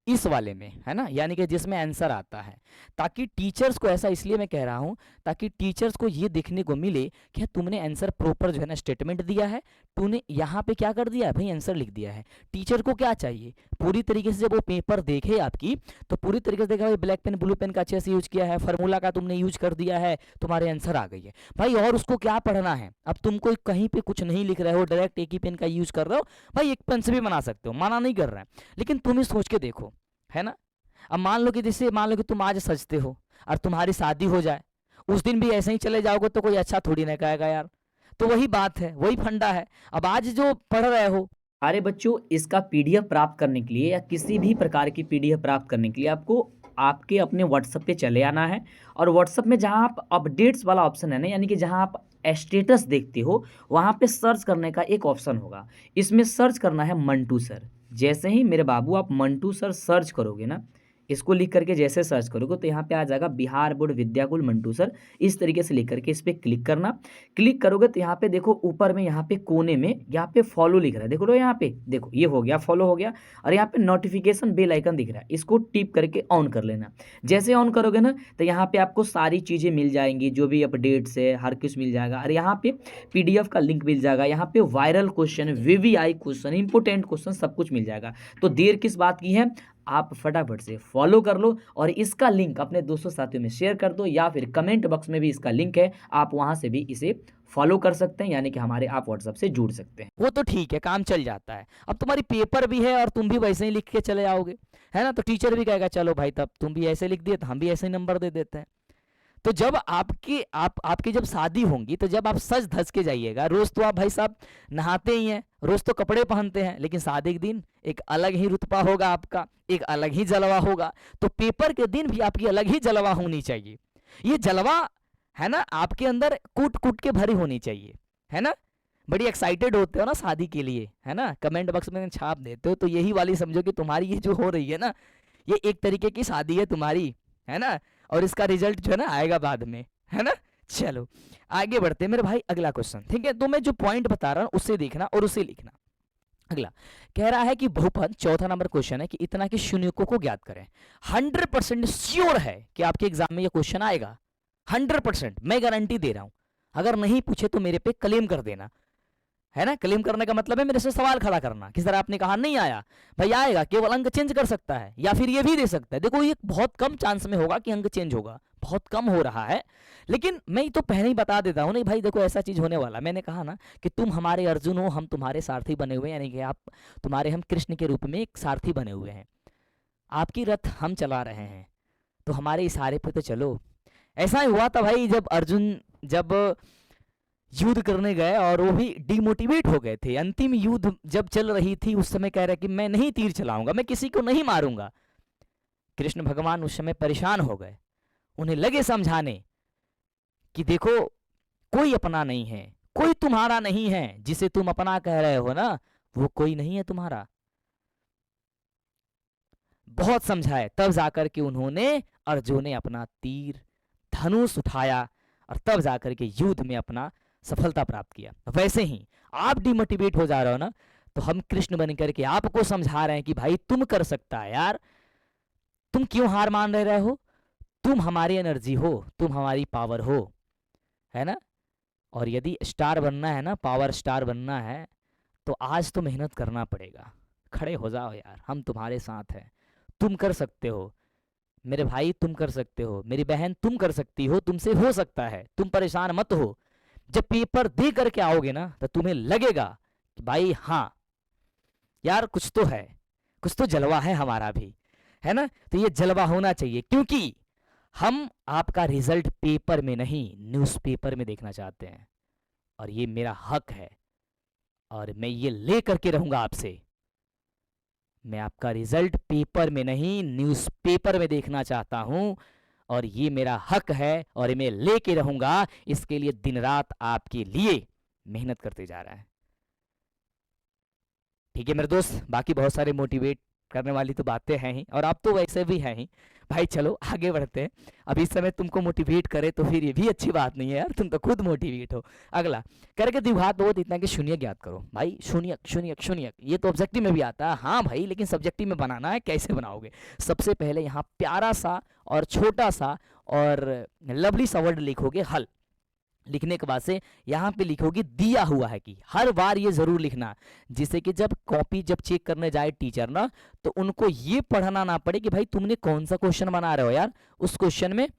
इस वाले में, है ना, यानी कि जिसमें आंसर आता है, ताकि टीचर्स को, ऐसा इसलिए मैं कह रहा हूं ताकि टीचर्स को ये देखने को मिले कि तुमने आंसर प्रॉपर जो है ना स्टेटमेंट दिया है, तूने यहाँ पे क्या कर दिया है भाई, आंसर लिख दिया है। टीचर को क्या चाहिए, पूरी तरीके से जब वो पेपर देखे आपकी तो पूरी तरीके से देखा भाई ब्लैक पेन ब्लू पेन का अच्छे से यूज किया है, फार्मूला का तुमने यूज कर दिया है, तुम्हारे आंसर आ गई है भाई। और उसको क्या पढ़ना है, अब तुम कोई कहीं पे कुछ नहीं लिख रहे हो, डायरेक्ट एक ही पेन का यूज कर रहे हो, भाई एक पेन से भी बना सकते हो, माना नहीं कर रहा है, लेकिन तुम ही सोच के देखो, है ना। अब मान लो कि जैसे मान लो कि तुम आज सजते हो और तुम्हारी शादी हो जाए, उस दिन भी ऐसे ही चले जाओगे तो कोई अच्छा थोड़ी ना कहेगा यार। तो वही बात है, वही फंडा है। अब आज जो पढ़ रहे हो, अरे बच्चों, इसका पीडीएफ प्राप्त करने के लिए या किसी भी प्रकार की पीडीएफ प्राप्त करने के लिए आपको आपके अपने व्हाट्सएप पे चले आना है, और व्हाट्सएप में जहां आप अपडेट्स वाला ऑप्शन है ना, यानी कि जहां आप स्टेटस देखते हो, वहां पे सर्च करने का एक ऑप्शन होगा। इसमें सर्च करना है मंटू सर। जैसे ही मेरे बाबू आप मंटू सर सर्च करोगे ना, इसको लिख करके जैसे सर्च करोगे तो यहाँ पे आ जाएगा बिहार बोर्ड विद्याकुल मंटू सर, इस तरीके से लिख करके इस पर क्लिक करना। क्लिक करोगे तो यहाँ पे देखो ऊपर में, यहाँ पे कोने में, यहाँ पे फॉलो लिख रहा है, देखो लो यहाँ पे, देखो ये हो गया, फॉलो हो गया। और यहाँ पे नोटिफिकेशन बेल आइकन दिख रहा है, इसको टिप करके ऑन कर लेना। जैसे ऑन करोगे ना तो यहाँ पे आपको सारी चीज़ें मिल जाएंगी, जो भी अपडेट्स है हर कुछ मिल जाएगा। और यहाँ पे PDF का लिंक मिल जाएगा, यहाँ पे viral question, VVI question, important question सब कुछ मिल जाएगा। तो देर किस बात की है, आप फटाफट से फॉलो कर लो और इसका लिंक अपने दोस्तों साथियों में शेयर कर दो, या फिर कमेंट बॉक्स में भी इसका लिंक है, आप वहां से भी इसे फॉलो कर सकते हैं, यानी कि हमारे आप व्हाट्सएप से जुड़ सकते हैं। वो तो ठीक है, काम चल जाता है। अब तुम्हारी पेपर भी है और तुम भी वैसे ही लिख के चले आओगे, है ना, तो टीचर भी कहेगा चलो भाई तब तुम भी ऐसे लिख दिए तो हम भी ऐसे ही नंबर दे देते हैं। तो जब आपकी जब शादी होंगी, तो जब आप सज धज के जाइएगा, रोज तो आप भाई साहब नहाते ही हैं, रोज तो कपड़े पहनते हैं, लेकिन शादी के दिन एक अलग ही रुतबा होगा आपका, एक अलग ही जलवा होगा। तो पेपर के दिन भी आपकी अलग ही जलवा होनी चाहिए। ये जलवा है ना आपके अंदर कूट कूट के भरी होनी चाहिए, है ना। बड़ी एक्साइटेड होते हो ना शादी के लिए, है ना, कमेंट बॉक्स में छाप देते हो, तो यही वाली समझो कि तुम्हारी ये जो हो रही है ना, ये एक तरीके की शादी है तुम्हारी, है ना। और इसका रिजल्ट जो है ना आएगा बाद में, है ना। चलो आगे बढ़ते हैं मेरे भाई, अगला क्वेश्चन, ठीक है। तो मैं जो पॉइंट बता रहा हूँ उससे देखना और उसे लिखना। अगला कह रहा है कि बहुपद, चौथा नंबर क्वेश्चन है कि इतना कि शून्यकों को ज्ञात करें। 100% श्योर है कि आपके एग्जाम में ये क्वेश्चन आएगा, 100% मैं गारंटी दे रहा हूं। अगर नहीं पूछे तो मेरे पे क्लेम कर देना, है ना। क्लेम करने का मतलब है मेरे से सवाल खड़ा करना, किस तरह आपने कहा नहीं आया, भाई आएगा, केवल अंक चेंज कर सकता है या फिर ये भी दे सकता है। देखो ये बहुत कम चांस में होगा कि अंक चेंज होगा, बहुत कम हो रहा है, लेकिन मैं तो पहले ही बता देता हूँ, नहीं भाई देखो ऐसा चीज होने वाला। मैंने कहा ना कि तुम हमारे अर्जुन हो, हम तुम्हारे सारथी बने हुए हैं, यानी कि आप तुम्हारे, हम कृष्ण के रूप में एक सारथी बने हुए हैं, आपकी रथ हम चला रहे हैं, तो हमारे इशारे पे तो चलो। ऐसा ही हुआ था भाई, जब अर्जुन जब युद्ध करने गए और वो भी डिमोटिवेट हो गए थे, अंतिम युद्ध जब चल रही थी उस समय कह रहे कि मैं नहीं तीर चलाऊंगा, मैं किसी को नहीं मारूंगा। कृष्ण भगवान उस समय परेशान हो गए, उन्हें लगे समझाने कि देखो कोई अपना नहीं है, कोई तुम्हारा नहीं है, जिसे तुम अपना कह रहे हो ना वो कोई नहीं है तुम्हारा। बहुत समझाए, तब जाकर के उन्होंने, अर्जुन ने अपना तीर धनुष उठाया और तब जाकर के युद्ध में अपना सफलता प्राप्त किया। वैसे ही आप डिमोटिवेट हो जा रहे हो ना, तो हम कृष्ण बन करके आपको समझा रहे हैं कि भाई तुम कर सकता है यार, तुम क्यों हार मान रहे हो, तुम हमारी एनर्जी हो, तुम हमारी पावर हो, है ना। और यदि स्टार बनना है ना, पावर स्टार बनना है, तो आज तो मेहनत करना पड़ेगा। खड़े हो जाओ यार, हम तुम्हारे साथ हैं, तुम कर सकते हो मेरे भाई, तुम कर सकते हो मेरी बहन, तुम कर सकती हो, तुमसे हो सकता है, तुम परेशान मत हो। जब पेपर दे करके आओगे ना तो तुम्हें लगेगा कि भाई हाँ यार कुछ तो है, कुछ तो जलवा है हमारा भी, है ना। तो ये जलवा होना चाहिए, क्योंकि हम आपका रिजल्ट पेपर में नहीं न्यूज़पेपर में देखना चाहते हैं, और ये मेरा हक है, और मैं ये ले करके रहूंगा आपसे। मैं आपका रिजल्ट पेपर में नहीं न्यूज़पेपर में देखना चाहता हूं, और ये मेरा हक है, और मैं लेके रहूंगा। इसके लिए दिन रात आपके लिए मेहनत करते जा रहा है। ठीक है मेरे दोस्त, बाकी बहुत सारे मोटिवेट करने वाली तो बातें हैं ही, और आप तो वैसे भी हैं ही भाई। चलो आगे बढ़ते हैं। अब इस समय तुमको मोटिवेट करे तो फिर ये भी अच्छी बात नहीं है यार, तुम तो खुद मोटिवेट हो। अगला करके द्विघात बहुत इतना कि शून्य ज्ञात करो। भाई शून्य शून्य शून्य ये तो ऑब्जेक्टिव में भी आता है, हाँ भाई, लेकिन सब्जेक्टिव में बनाना है, कैसे बनाओगे? सबसे पहले यहाँ प्यारा सा और छोटा सा और लवली सा वर्ड लिखोगे हल। लिखने के बाद से यहाँ पे लिखोगे दिया हुआ है कि, हर बार ये जरूर लिखना जिससे कि जब कॉपी जब चेक करने जाए टीचर ना, तो उनको ये पढ़ना ना पड़े कि भाई तुमने कौन सा क्वेश्चन बना रहे हो यार, उस क्वेश्चन में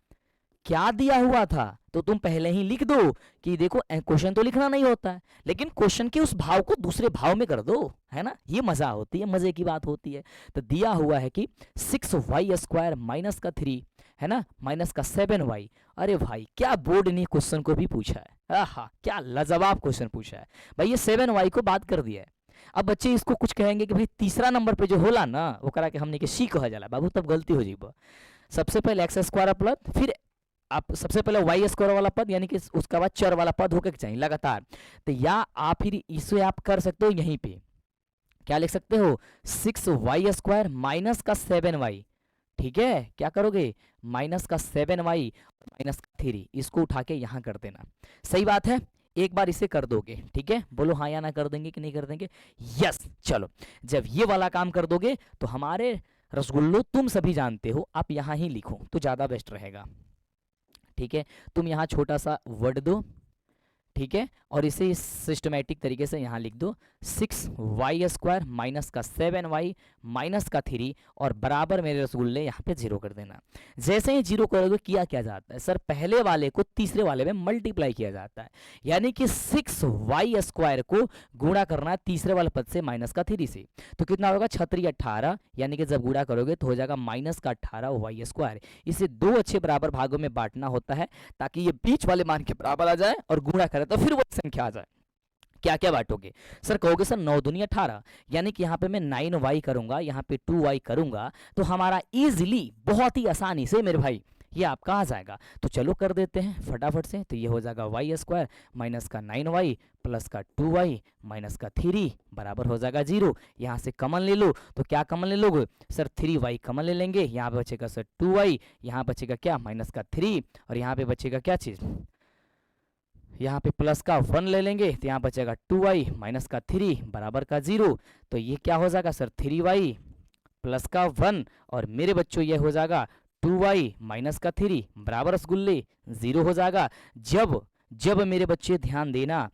क्या दिया हुआ था। तो तुम पहले ही लिख दो कि देखो क्वेश्चन तो लिखना नहीं होता है, लेकिन क्वेश्चन के उस भाव को दूसरे भाव में कर दो, है ना, ये मजा होती है, मजे की बात होती है। तो दिया हुआ है कि 6y² माइनस का 3 है ना, माइनस का 7y। अरे भाई क्या बोर्ड ने क्वेश्चन को भी पूछा है, आहा क्या लाजवाब क्वेश्चन पूछा है भाई। ये 7y को बात कर दिया है। अब बच्चे इसको कुछ कहेंगे कि भाई तीसरा नंबर पे जो होला ना वो करा के हमने के सी कहा जाला, बाबू तब गलती हो जाएगी। सबसे पहले x² प्लस, फिर आप सबसे पहले y² वाला पद, यानी कि उसका बाद चर वाला पद होकर चाहिए लगातार। तो या आप फिर इसे आप कर सकते हो यहीं पे, क्या लिख सकते हो, 6y² माइनस का 7y। ठीक है, क्या करोगे, माइनस का 7y माइनस का 3, इसको उठा के यहाँ कर देना। सही बात है, एक बार इसे कर दोगे, ठीक है, बोलो हाँ या ना कर देंगे कि नहीं कर देंगे? यस। चलो जब ये वाला काम कर दोगे तो हमारे रसगुल्लो तुम सभी जानते हो, आप यहाँ ही लिखो तो ज़्यादा बेस्ट रहेगा। ठीक है, तुम यहाँ छोटा सा वर्ड दो, ठीक है, और इसे सिस्टमेटिक तरीके से यहाँ लिख दो 6y² माइनस का 7y माइनस का 3 और बराबर मेरे रसगुल्ले यहाँ पे 0 कर देना। जैसे ही 0 करोगे किया क्या जाता है सर, पहले वाले को तीसरे वाले में मल्टीप्लाई किया जाता है, यानी कि 6y² को गुणा करना है तीसरे वाले पद से माइनस का 3 से। तो कितना होगा 6 18, यानी कि जब गुणा करोगे तो हो जाएगा माइनस का 18y²। इसे दो अच्छे बराबर भागों में बांटना होता है ताकि ये बीच वाले मान के बराबर आ जाए और गुणा करें तो फिर वो संख्या आ जाए। क्या क्या बांटोगे सर, कहोगे सर 9 दूनी 18, यानी कि यहाँ पे मैं 9y करूंगा, यहाँ पे 2y करूंगा, तो हमारा इजीली बहुत ही आसानी से मेरे भाई ये आपका आ जाएगा। तो चलो कर देते हैं फटाफट से। तो ये हो जाएगा y² माइनस का 9y प्लस का 2y माइनस का 3 बराबर हो जाएगा 0। यहाँ से कमन ले लो, तो क्या कमन ले लोगे सर, 3y कमन ले लेंगे, यहाँ पे बचेगा सर 2y, यहाँ बचेगा क्या माइनस का 3, और यहाँ पे बचेगा क्या चीज़, यहाँ पे प्लस का 1 ले लेंगे, तो यहाँ बचेगा 2y माइनस का 3 बराबर का 0। तो ये क्या हो जाएगा सर 3y प्लस का 1, और मेरे बच्चों ये हो जाएगा 2y माइनस का 3 बराबर रसगुल्ले 0 हो जाएगा। जब मेरे बच्चे ध्यान देना,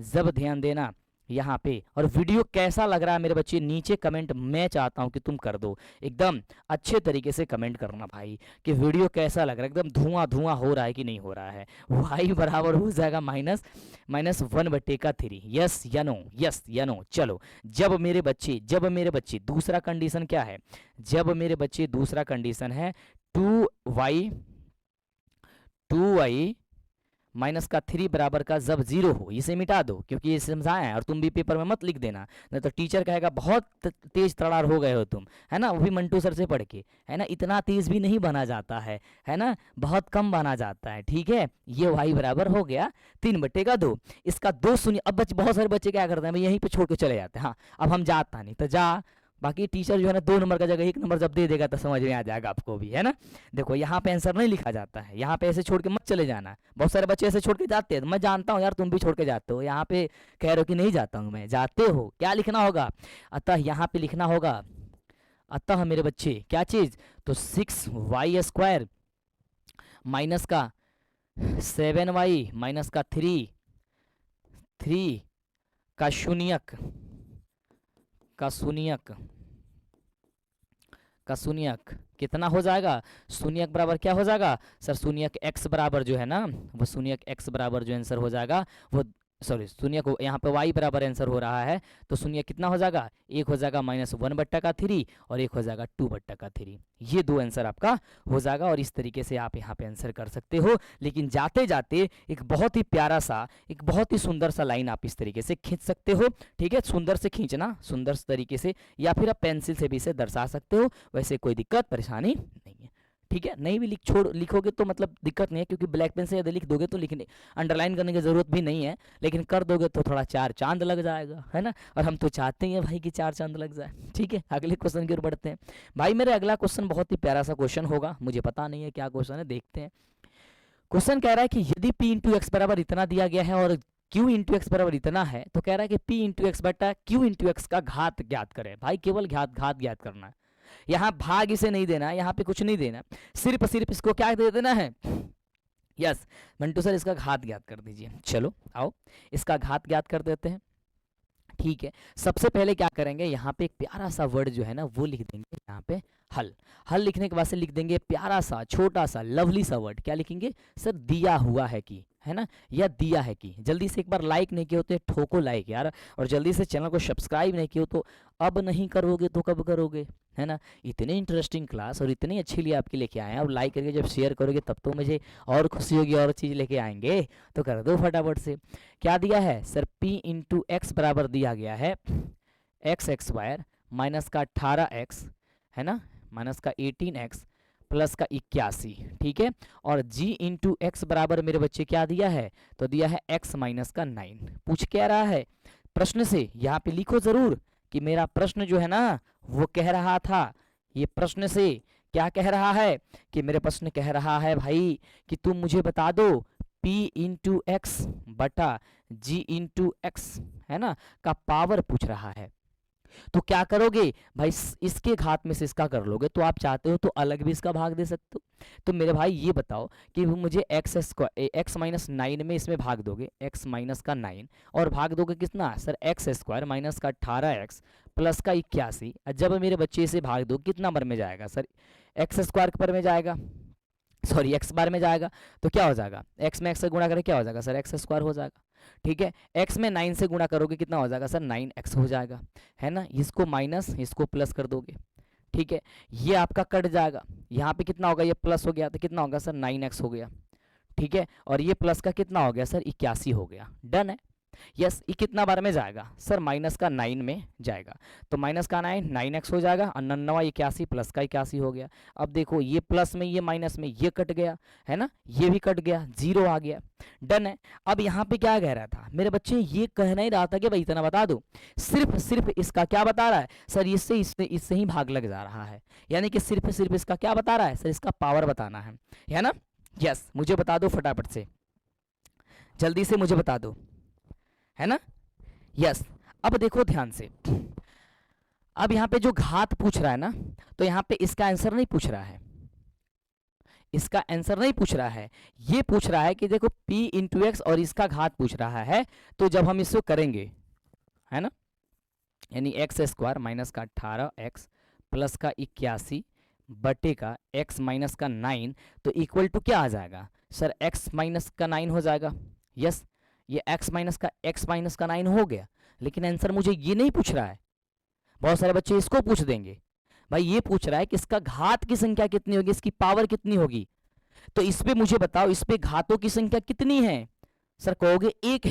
जब ध्यान देना यहाँ पे। और वीडियो कैसा लग रहा है मेरे बच्चे नीचे कमेंट मैं चाहता हूँ कि तुम कर दो, एकदम अच्छे तरीके से कमेंट करना भाई कि वीडियो कैसा लग रहा है, एकदम धुआं धुआं हो रहा है कि नहीं हो रहा है। y बराबर हो जाएगा माइनस 1/3। यस या नो, यस या नो। चलो जब मेरे बच्चे दूसरा कंडीशन क्या है, जब मेरे बच्चे दूसरा कंडीशन है 2y माइनस का 3 बराबर का जब 0 हो, इसे मिटा दो क्योंकि ये समझाया है, और तुम भी पेपर में मत लिख देना, नहीं तो टीचर कहेगा बहुत तेज तड़ार हो गए हो तुम, है ना, वो भी मंटू सर से पढ़ के, है ना, इतना तेज भी नहीं बना जाता है ना, बहुत कम बना जाता है। ठीक है, ये y बराबर हो गया 3/2। इसका 2 शून्य। अब बहुत सारे बच्चे क्या करते हैं भाई, यहीं पे छोड़ के चले जाते हैं, हाँ अब हम जाता नहीं तो जा, बाकी टीचर जो है ना 2 नंबर का जगह 1 नंबर जब दे देगा तो समझ में आ जाएगा आपको भी, है ना। देखो यहाँ पे आंसर नहीं लिखा जाता है, यहाँ पे ऐसे छोड़ के मत चले जाना। बहुत सारे बच्चे ऐसे छोड़ के जाते हैं, मैं जानता हूँ यार तुम भी छोड़ के जाते हो, यहाँ पे कह रहे हो कि नहीं जाता हूँ मैं, जाते हो। क्या लिखना होगा, अतः यहाँ पे लिखना होगा, अतः मेरे बच्चे क्या चीज, तो 6y² माइनस का 7y माइनस का 3 का शून्यक कितना हो जाएगा, शून्यक बराबर क्या हो जाएगा सर, शून्यक x बराबर जो है ना, वो शून्यक x बराबर जो आंसर हो जाएगा वो, सॉरी शून्य को यहाँ पे y बराबर आंसर हो रहा है, तो शून्य कितना हो जाएगा, एक हो जाएगा -1/3 और एक हो जाएगा 2/3। ये दो आंसर आपका हो जाएगा, और इस तरीके से आप यहाँ पे आंसर कर सकते हो। लेकिन जाते जाते एक बहुत ही प्यारा सा, एक बहुत ही सुंदर सा लाइन आप इस तरीके से खींच सकते हो। ठीक है, सुंदर से खींचना, सुंदर तरीके से, या फिर आप पेंसिल से भी इसे दर्शा सकते हो, वैसे कोई दिक्कत परेशानी नहीं है। ठीक है, नहीं भी लिखोगे तो मतलब दिक्कत नहीं है, क्योंकि ब्लैक पेन से यदि लिख दोगे तो लिखने अंडरलाइन करने की ज़रूरत भी नहीं है, लेकिन कर दोगे तो थोड़ा 4 चांद लग जाएगा, है ना। और हम तो चाहते ही हैं भाई कि 4 चांद लग जाए। ठीक है, अगले क्वेश्चन की ओर बढ़ते हैं। भाई मेरा अगला क्वेश्चन बहुत ही प्यारा सा क्वेश्चन होगा, मुझे पता नहीं है क्या क्वेश्चन है, देखते हैं। क्वेश्चन कह रहा है कि यदि p इंटू एक्स बराबर इतना दिया गया है और q इंटू एक्स बराबर इतना है, तो कह रहा है कि p इंटू एक्स बटा q इंटू एक्स का घात ज्ञात करें। भाई केवल घात ज्ञात करना है, यहाँ भाग इसे नहीं देना है, यहाँ पे कुछ नहीं देना, सिर्फ इसको क्या दे देना है, यस मंटू सर इसका घात ज्ञात कर दीजिए। चलो आओ इसका घात ज्ञात कर देते हैं। ठीक है, सबसे पहले क्या करेंगे, यहाँ पे एक प्यारा सा वर्ड जो है ना वो लिख देंगे यहाँ पे हल लिखने के बाद से लिख देंगे प्यारा सा छोटा सा लवली सा वर्ड, क्या लिखेंगे सर, दिया हुआ है कि, है ना, या दिया है कि। जल्दी से एक बार लाइक नहीं किए हो तो ठोको लाइक यार, और जल्दी से चैनल को सब्सक्राइब नहीं किए हो तो अब नहीं करोगे तो कब करोगे, है ना। इतनी इंटरेस्टिंग क्लास और इतनी अच्छी लिए आपके लेके आए हैं, अब लाइक करके जब शेयर करोगे तब तो मुझे और खुशी होगी, और चीज़ लेके आएंगे तो कर दो फटाफट से। क्या दिया है सर, p इंटू एक्स बराबर दिया गया है एक्स स्क्वायर माइनस का 18x, है ना, माइनस का 18x प्लस का 81। ठीक है, और g इंटू एक्स बराबर मेरे बच्चे क्या दिया है, तो दिया है x माइनस का 9। पूछ क्या रहा है प्रश्न से, यहाँ पे लिखो जरूर कि मेरा प्रश्न जो है ना वो कह रहा था, ये प्रश्न से क्या कह रहा है कि मेरे प्रश्न कह रहा है भाई कि तुम मुझे बता दो p इंटू एक्स बटा g इंटू एक्स, है ना, का पावर पूछ रहा है। तो क्या करोगे भाई, इसके घात में से इसका कर लोगे, तो आप चाहते हो तो अलग भी इसका भाग दे सकते हो। तो मेरे भाई ये बताओ कि मुझे एक्स माइनस 9 में इसमें भाग दोगे, एक्स माइनस का 9, और भाग दोगे कितना सर, एक्स स्क्वायर माइनस का 18x प्लस का 81। जब मेरे बच्चे से भाग दो कितना बार में जाएगा सर, एक्स स्क्वायर पर में जाएगा, सॉरी एक्स बार में जाएगा, तो क्या हो जाएगा, एक्स में एक्स से गुणा करें क्या हो जाएगा सर, एक्स स्क्वायर हो जाएगा। ठीक है, x में 9 से गुणा करोगे कितना हो जाएगा सर, 9x हो जाएगा, है ना। इसको माइनस इसको प्लस कर दोगे, ठीक है, ये आपका कट जाएगा, यहाँ पे कितना होगा, ये प्लस हो गया तो कितना होगा सर, 9x हो गया। ठीक है, और ये प्लस का कितना हो गया सर, 81 हो गया। डन है, यस। ये कितना बार में जाएगा सर, माइनस का 9 में जाएगा, तो माइनस का 9x हो जाएगा, और 99 81 प्लस का 81 हो गया। अब देखो ये प्लस में ये माइनस में ये कट गया, है ना, ये भी कट गया, 0 आ गया। डन है। अब यहाँ पे क्या कह रहा था मेरे बच्चे, ये कह नहीं रहा था कि भाई इतना बता दो, सिर्फ इसका क्या बता रहा है सर, इससे ही भाग लग जा रहा है, यानी कि सिर्फ इसका क्या बता रहा है सर, इसका पावर बताना है ना। यस, मुझे बता दो फटाफट से, जल्दी से मुझे बता दो, है ना। यस, अब देखो ध्यान से, अब यहाँ पे जो घात पूछ रहा है ना, तो यहाँ पे इसका आंसर नहीं पूछ रहा है, इसका आंसर नहीं पूछ रहा है, ये पूछ रहा है कि देखो p इंटू एक्स और इसका घात पूछ रहा है। तो जब हम इसको करेंगे, है ना, यानी एक्स स्क्वायर माइनस का 18x प्लस का 81 बटे का x माइनस का 9, तो इक्वल टू क्या आ जाएगा सर, x माइनस का 9 हो जाएगा। यस, ये x माइनस का 9 हो गया, लेकिन आंसर मुझे ये नहीं पूछ रहा है। बहुत सारे बच्चे इसको पूछ देंगे, भाई ये पूछ रहा है कि इसका घात की संख्या कितनी होगी, इसकी पावर कितनी होगी। तो इस पे मुझे बताओ, इस पे घातों की संख्या कितनी है सर, कहोगे 1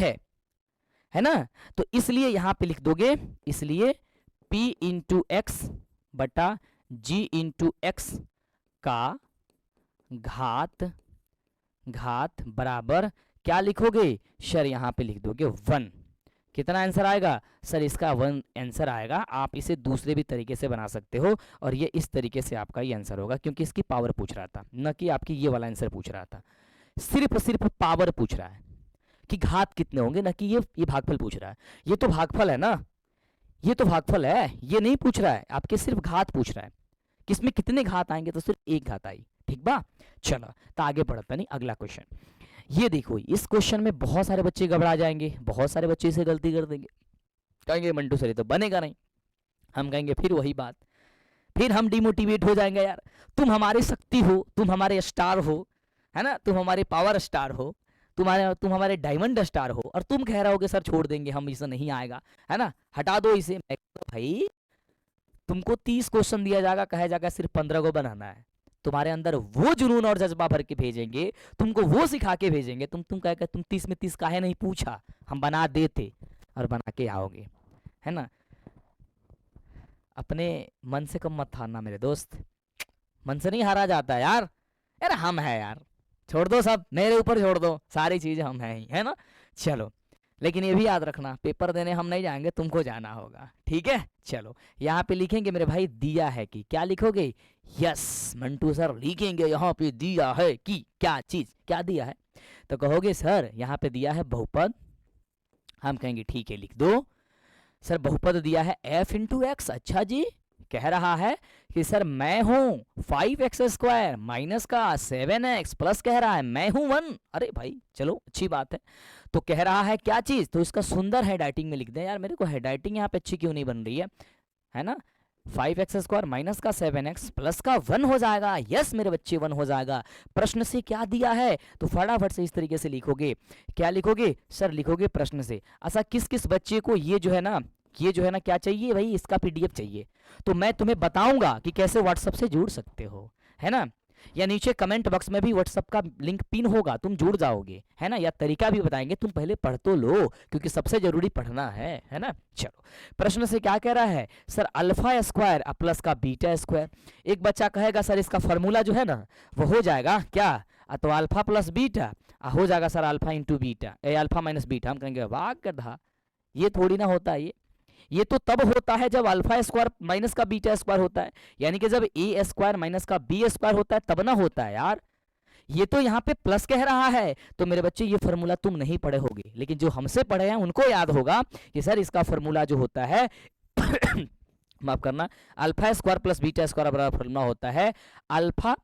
है ना। तो इसलिए यहां पे लिख दोगे, इसलिए p इंटू एक्स बटा g इंटू एक्स का घात बराबर क्या लिखोगे सर, यहां पे लिख दोगे 1। कितना आंसर आएगा सर, इसका 1 आंसर आएगा। आप इसे दूसरे भी तरीके से बना सकते हो, और ये इस तरीके से आपका ये आंसर होगा, क्योंकि इसकी पावर पूछ रहा था, न कि आपकी ये वाला आंसर पूछ रहा था। सिर्फ पावर पूछ रहा है कि घात कितने होंगे, न कि ये भागफल पूछ रहा है। ये तो भागफल है ना, ये तो भागफल है, ये नहीं पूछ रहा है, आपके सिर्फ घात पूछ रहा है, किसमें कितने घात आएंगे, तो सिर्फ एक घात आई। ठीक बा, चलो तो आगे बढ़ता नहीं, अगला क्वेश्चन ये देखो। इस क्वेश्चन में बहुत सारे बच्चे घबरा जाएंगे, बहुत सारे बच्चे इसे गलती कर देंगे, कहेंगे मंटू सर ये तो बनेगा नहीं। हम कहेंगे फिर वही बात, फिर हम डिमोटिवेट हो जाएंगे, यार तुम हमारी शक्ति हो, तुम हमारे स्टार हो, है ना, तुम हमारे पावर स्टार हो, तुम हमारे डायमंड स्टार हो, और तुम कह रहे हो कि सर छोड़ देंगे हम, इसे नहीं आएगा, है ना, हटा दो इसे। भाई तुमको 30 क्वेश्चन दिया जाएगा, कहा जाएगा सिर्फ 15 को बनाना है। तुम्हारे अंदर वो जुनून और जज्बा भर के भेजेंगे, तुमको वो सिखा के भेजेंगे, तुम कहेगा तुम 30 में 30 काहे नहीं पूछा, हम बना देते, और बना के आओगे, है ना। अपने मन से कम मत थाना मेरे दोस्त, मन से नहीं हारा जाता यार। यार हम है यार, छोड़ दो सब, मेरे ऊपर छोड़ दो, सारी चीजें हम हैं ही, है ना। चलो, लेकिन ये भी याद रखना, पेपर देने हम नहीं जाएंगे, तुमको जाना होगा, ठीक है। चलो, यहाँ पे लिखेंगे मेरे भाई दिया है कि, क्या लिखोगे? यस मंटू सर लिखेंगे यहाँ पे दिया है कि, क्या चीज, क्या दिया है? तो कहोगे सर यहाँ पे दिया है बहुपद। हम कहेंगे ठीक है लिख दो। सर बहुपद दिया है f इंटू एक्स। अच्छा जी, कह रहा है कि सर मैं हूं 5x² माइनस का 7x प्लस कह रहा है मैं हूं 1। अरे भाई चलो अच्छी बात है। तो कह रहा है क्या चीज, तो इसका सुंदर हैंडराइटिंग में लिख दें। यार मेरे को हैंडराइटिंग यहाँ पे अच्छी क्यों नहीं बन रही है ना। 5x² माइनस का 7x प्लस का 1 हो जाएगा। यस मेरे बच्चे 1 हो जाएगा। प्रश्न से क्या दिया है, तो फटाफट से इस तरीके से लिखोगे। क्या लिखोगे सर? लिखोगे प्रश्न से। अच्छा, किस किस बच्चे को ये जो है ना क्या चाहिए भाई, इसका पीडीएफ चाहिए, तो मैं तुम्हें बताऊंगा कि कैसे व्हाट्सएप से जुड़ सकते हो, है ना। या नीचे कमेंट बॉक्स में भी व्हाट्सएप का लिंक पिन होगा, तुम जुड़ जाओगे, है ना। या तरीका भी बताएंगे, तुम पहले पढ़ तो लो, क्योंकि सबसे जरूरी पढ़ना है ना। चलो, प्रश्न से क्या कह रहा है सर? अल्फा स्क्वायर प्लस का बीटा स्क्वायर। एक बच्चा कहेगा सर इसका फॉर्मूला जो है ना वो हो जाएगा क्या, तो अल्फा प्लस बीटा हो जाएगा sir alpha into beta, alpha minus beta. हम कहेंगे वाह गधा, ये थोड़ी ना होता है, ये तो तब होता है जब अल्फा स्क्वायर माइनस का बीटा स्क्वायर होता है, यानी कि जब ए स्क्वायर माइनस का बी स्क्वायर होता है तब ना होता है यार। ये तो यहाँ पे प्लस कह रहा है, तो मेरे बच्चे ये फॉर्मूला तुम नहीं पढ़े होगे, लेकिन जो हमसे पढ़े हैं उनको याद होगा कि सर इसका फॉर्मूला जो होता है माफ करना, alpha square plus beta square बराबर फॉर्मूला होता है अल्फा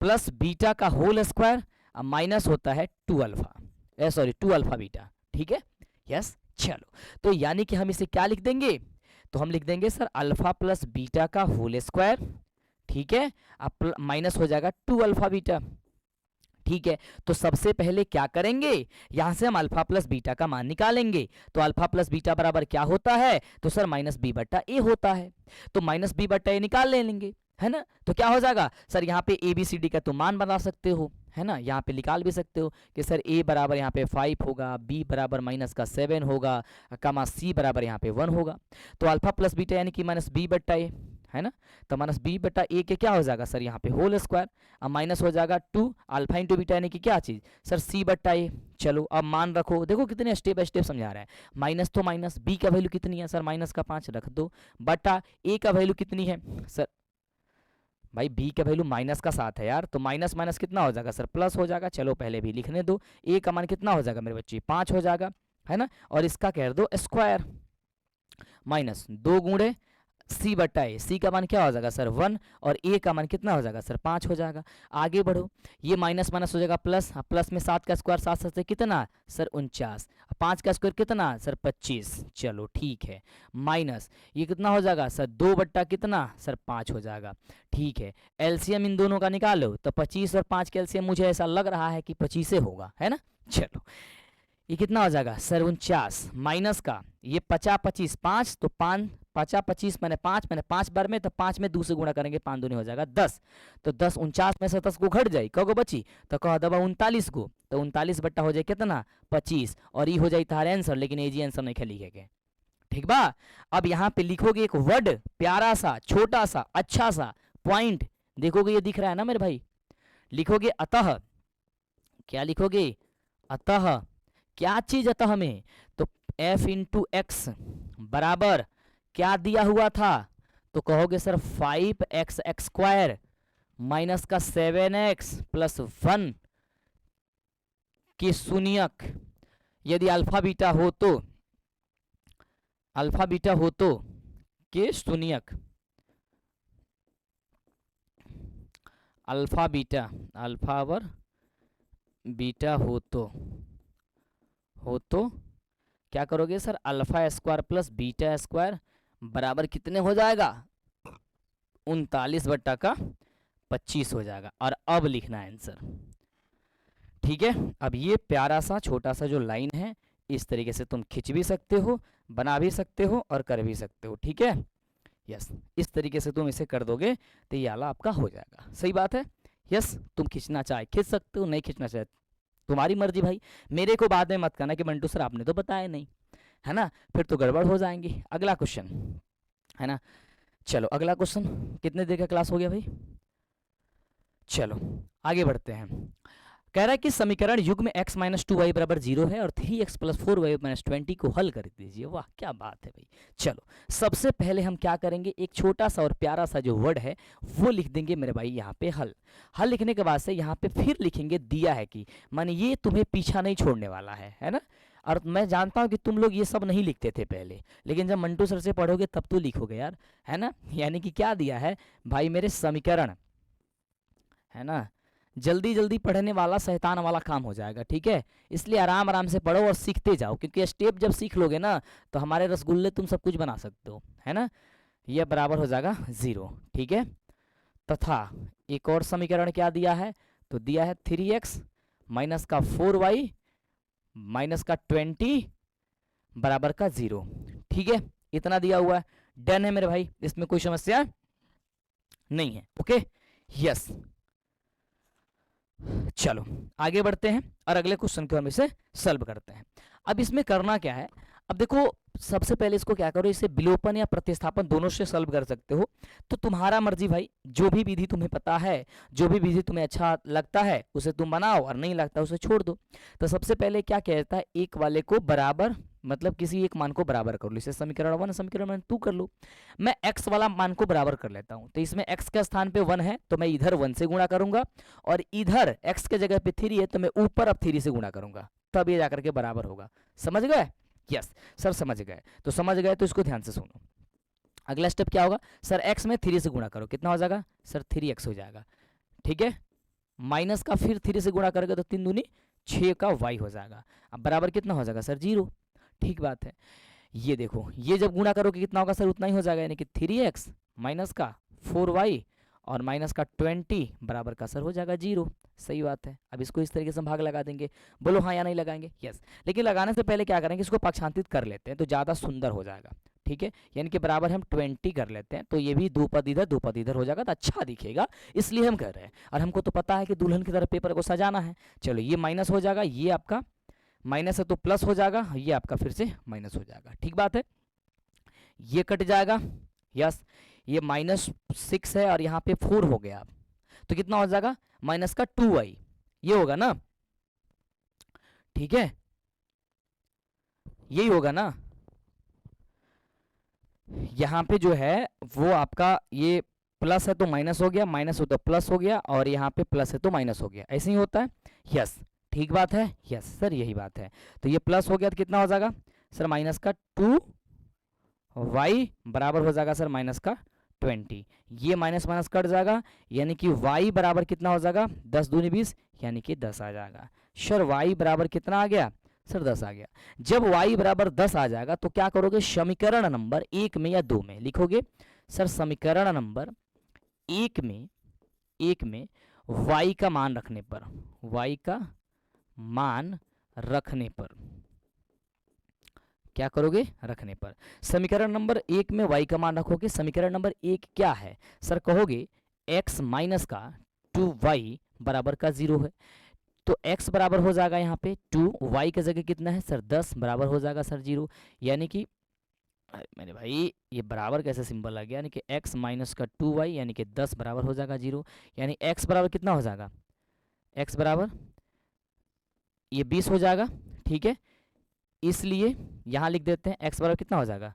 प्लस बीटा का होल स्क्वायर माइनस होता है 2 अल्फा बीटा, ठीक है। यस, चलो, तो यानी कि हम इसे क्या लिख देंगे, तो हम लिख देंगे सर अल्फा प्लस बीटा का होल स्क्वायर, ठीक है, अब माइनस हो जाएगा 2 अल्फा बीटा, ठीक है। तो सबसे पहले क्या करेंगे, यहां से हम अल्फा प्लस बीटा का मान निकालेंगे। तो अल्फा प्लस बीटा बराबर क्या होता है, तो सर माइनस बी बट्टा ए होता है, तो माइनस बी बट्टा ए निकाल लेंगे, है ना। तो क्या हो जाएगा सर, यहाँ पे ए बी सी डी का तुम मान बना सकते हो, है ना। यहाँ पे निकाल भी सकते हो कि सर ए बराबर यहाँ पे 5 होगा, बी बराबर माइनस का 7 होगा, कमा सी बराबर यहाँ पे 1 होगा। तो अल्फा प्लस बीटा यानी कि माइनस बी बट्टा ए, है ना। तो माइनस बी बट्टा ए के क्या हो जाएगा सर, यहाँ पे होल स्क्वायर, अब माइनस हो जाएगा 2 अल्फा इंटू बीटा यानी कि क्या चीज़ सर, सी बट्टा ए। चलो अब मान रखो, देखो कितने स्टेप बाय स्टेप समझा रहा है। माइनस तो माइनस, बी का वैल्यू कितनी है सर, माइनस का 5 रख दो, बट्टा ए का वैल्यू कितनी है सर, भाई बी का वैल्यू माइनस का 7 है यार, तो माइनस माइनस कितना हो जाएगा सर, प्लस हो जाएगा। चलो पहले भी लिखने दो, ए का मान कितना हो जाएगा मेरे बच्चे, 5 हो जाएगा, है ना। और इसका कह दो स्क्वायर, माइनस 2 गुणे सी बट्टा ए, सी का मान क्या हो जाएगा सर 1, और ए का मान कितना हो जाएगा सर 5 हो जाएगा। आगे बढ़ो, ये माइनस माइनस हो जाएगा प्लस, प्लस में 7 का स्क्वायर 7 7 से कितना सर 49, 5 का स्क्वायर कितना सर 25। चलो ठीक है, माइनस ये कितना हो जाएगा सर 2 बट्टा कितना सर 5 हो जाएगा, ठीक है। एलसीएम इन दोनों का निकालो, तो 25 और 5 का एलसीएम मुझे ऐसा लग रहा है कि 25 से होगा, है ना। चलो ये कितना हो जाएगा सर 49, माइनस का ये 50 25 5, तो 5 50 25 मैंने 5 बार में, तो 5 में 2 से गुणा करेंगे, 5 दूनी हो जाएगा 10, तो 10 49 में से 10 को घट जाए, कहो बची, तो कहो दबा 39 को, तो 39 बट्टा हो जाए कितना 25, और ये हो जाए तुम्हारा आंसर, लेकिन ये जी आंसर नहीं लिखेंगे, ठीक बा। अब यहाँ पे लिखोगे एक वर्ड, प्यारा सा छोटा सा अच्छा सा पॉइंट, देखोगे ये दिख रहा है ना मेरे भाई, लिखोगे अतः, क्या लिखोगे अतः, क्या चीज अतः में, तो f इंटू एक्स बराबर क्या दिया हुआ था, तो कहोगे सर 5x स्क्वायर माइनस का 7x प्लस 1 के शून्यक, यदि अल्फा बीटा हो तो के शून्यक, अल्फा और बीटा हो तो क्या करोगे sir, alpha square plus beta square बराबर कितने हो जाएगा 39 बट्टा का 25 हो जाएगा। और अब लिखना है आंसर, ठीक है। अब ये प्यारा सा छोटा सा जो लाइन है, इस तरीके से तुम खींच भी सकते हो, बना भी सकते हो और कर भी सकते हो, ठीक है। यस, इस तरीके से तुम इसे कर दोगे तो ये आला आपका हो जाएगा, सही बात है। यस, तुम खींचना चाहे खींच सकते हो, नहीं खींचना चाहे तुम्हारी मर्जी भाई, मेरे को बाद में मत कहना कि मंटू सर आपने तो बताया नहीं, है ना, फिर तो गड़बड़ हो जाएंगी। अगला क्वेश्चन, है ना। चलो अगला क्वेश्चन, कितने देर का क्लास हो गया भाई, चलो आगे बढ़ते हैं। कह रहा है कि समीकरण युग्म x माइनस टू वाई बराबर 0 है और 3x प्लस 4y माइनस 20 को हल कर दीजिए। वाह क्या बात है भाई। चलो सबसे पहले हम क्या करेंगे, एक छोटा सा और प्यारा सा जो वर्ड है वो लिख देंगे मेरे भाई यहाँ पे हल। हल लिखने के बाद से यहाँ पे फिर लिखेंगे दिया है कि, माने ये तुम्हें पीछा नहीं छोड़ने वाला है ना। और मैं जानता हूँ कि तुम लोग ये सब नहीं लिखते थे पहले, लेकिन जब मंटू सर से पढ़ोगे तब तो लिखोगे यार, है ना। यानी कि क्या दिया है भाई मेरे, समीकरण, है ना। जल्दी जल्दी पढ़ने वाला शैतान वाला काम हो जाएगा, ठीक है। इसलिए आराम आराम से पढ़ो और सीखते जाओ, क्योंकि स्टेप जब सीख लोगे ना तो हमारे रसगुल्ले तुम सब कुछ बना सकते हो, है ना। यह बराबर हो जाएगा 0, ठीक है। तथा एक और समीकरण क्या दिया है, तो दिया है 3x माइनस का 4y माइनस का 20 बराबर का 0, ठीक है। इतना दिया हुआ है, डन है मेरे भाई, इसमें कोई समस्या नहीं है। ओके यस, चलो आगे बढ़ते हैं और अगले क्वेश्चन को हम इसे सॉल्व करते हैं। अब इसमें करना क्या है, अब देखो सबसे पहले इसको क्या करो, इसे विलोपन या प्रतिस्थापन दोनों से सॉल्व कर सकते हो, तो तुम्हारा मर्जी भाई, जो भी विधि तुम्हें पता है, जो भी विधि तुम्हें अच्छा लगता है उसे तुम बनाओ, और नहीं लगता उसे छोड़ दो। तो सबसे पहले क्या कहता है, एक वाले को बराबर, मतलब किसी एक मान को बराबर कर लो, इसे समीकरण 1 समीकरण 2 कर लो। मैं x वाला मान को बराबर कर लेता हूं, तो इसमें x के स्थान पे 1 है तो मैं इधर 1 से गुणा करूंगा, और इधर x के जगह पे 3 है तो मैं ऊपर अब 3 से गुणा करूंगा, तब ये जाकर के बराबर होगा। समझ गए? यस सर समझ गए, तो समझ गए तो इसको ध्यान से सुनो। अगला स्टेप क्या होगा, सर x में 3 से गुणा करो, कितना हो जाएगा सर 3x हो जाएगा, ठीक है। माइनस का फिर 3 से गुणा करोगे तो 3 दूनी 6 का y हो जाएगा, अब बराबर कितना हो जाएगा सर 0, ठीक बात है। ये देखो ये जब गुणा करोगे कितना होगा सर, उतना ही हो जाएगा, यानी कि 3x माइनस का 4y और माइनस का 20 बराबर का सर हो जाएगा 0। सही बात है। अब इसको इस तरीके से हम भाग लगा देंगे, बोलो हाँ या नहीं लगाएंगे, यस। लेकिन लगाने से पहले क्या करेंगे, इसको पक्षांतरित कर लेते हैं तो ज़्यादा सुंदर हो जाएगा, ठीक है। यानी कि बराबर हम 20 कर लेते हैं, तो ये भी दो पद इधर हो जाएगा तो अच्छा दिखेगा, इसलिए हम कर रहे हैं। और हमको तो पता है कि दुल्हन की तरह पेपर को सजाना है। चलो ये माइनस हो जाएगा, ये आपका माइनस है तो प्लस हो जाएगा, ये आपका फिर से माइनस हो जाएगा, ठीक बात है। ये कट जाएगा, यस। ये -6 है और यहाँ पे 4 हो गया, तो कितना हो जाएगा माइनस का 2y, ये होगा ना, ठीक है, यही होगा ना। यहाँ पे जो है वो आपका ये प्लस है तो माइनस हो गया, माइनस हो तो प्लस हो गया, और यहाँ पे प्लस है तो माइनस हो गया, ऐसे ही होता है, यस ठीक बात है, यस सर यही बात है। तो ये प्लस हो गया तो कितना हो जाएगा सर माइनस का 2y बराबर हो जाएगा सर माइनस का 20, ये माइनस माइनस कट जाएगा, यानी कि y बराबर कितना हो जाएगा 10 दूनी 20, यानी कि 10 आ जाएगा। सर y बराबर कितना आ गया सर 10 आ गया। जब y बराबर 10 आ जाएगा तो क्या करोगे, समीकरण नंबर 1 में या 2 में लिखोगे, सर समीकरण नंबर 1 में y का मान रखने पर, y का मान रखने पर क्या करोगे, रखने पर समीकरण नंबर 1 में y का मान रखोगे। समीकरण नंबर 1 क्या है सर, कहोगे x माइनस का 2y बराबर का 0 है, तो x बराबर हो जाएगा यहाँ पे 2, y की जगह कितना है सर 10 बराबर हो जाएगा सर 0, यानी कि मेरे भाई ये बराबर कैसे सिंबल लग गया, यानी कि x माइनस का 2y यानी कि 10 बराबर हो जाएगा 0, यानी x बराबर कितना हो जाएगा, x बराबर ये 20 हो जाएगा, ठीक है। इसलिए यहाँ लिख देते हैं x बराबर कितना हो जाएगा,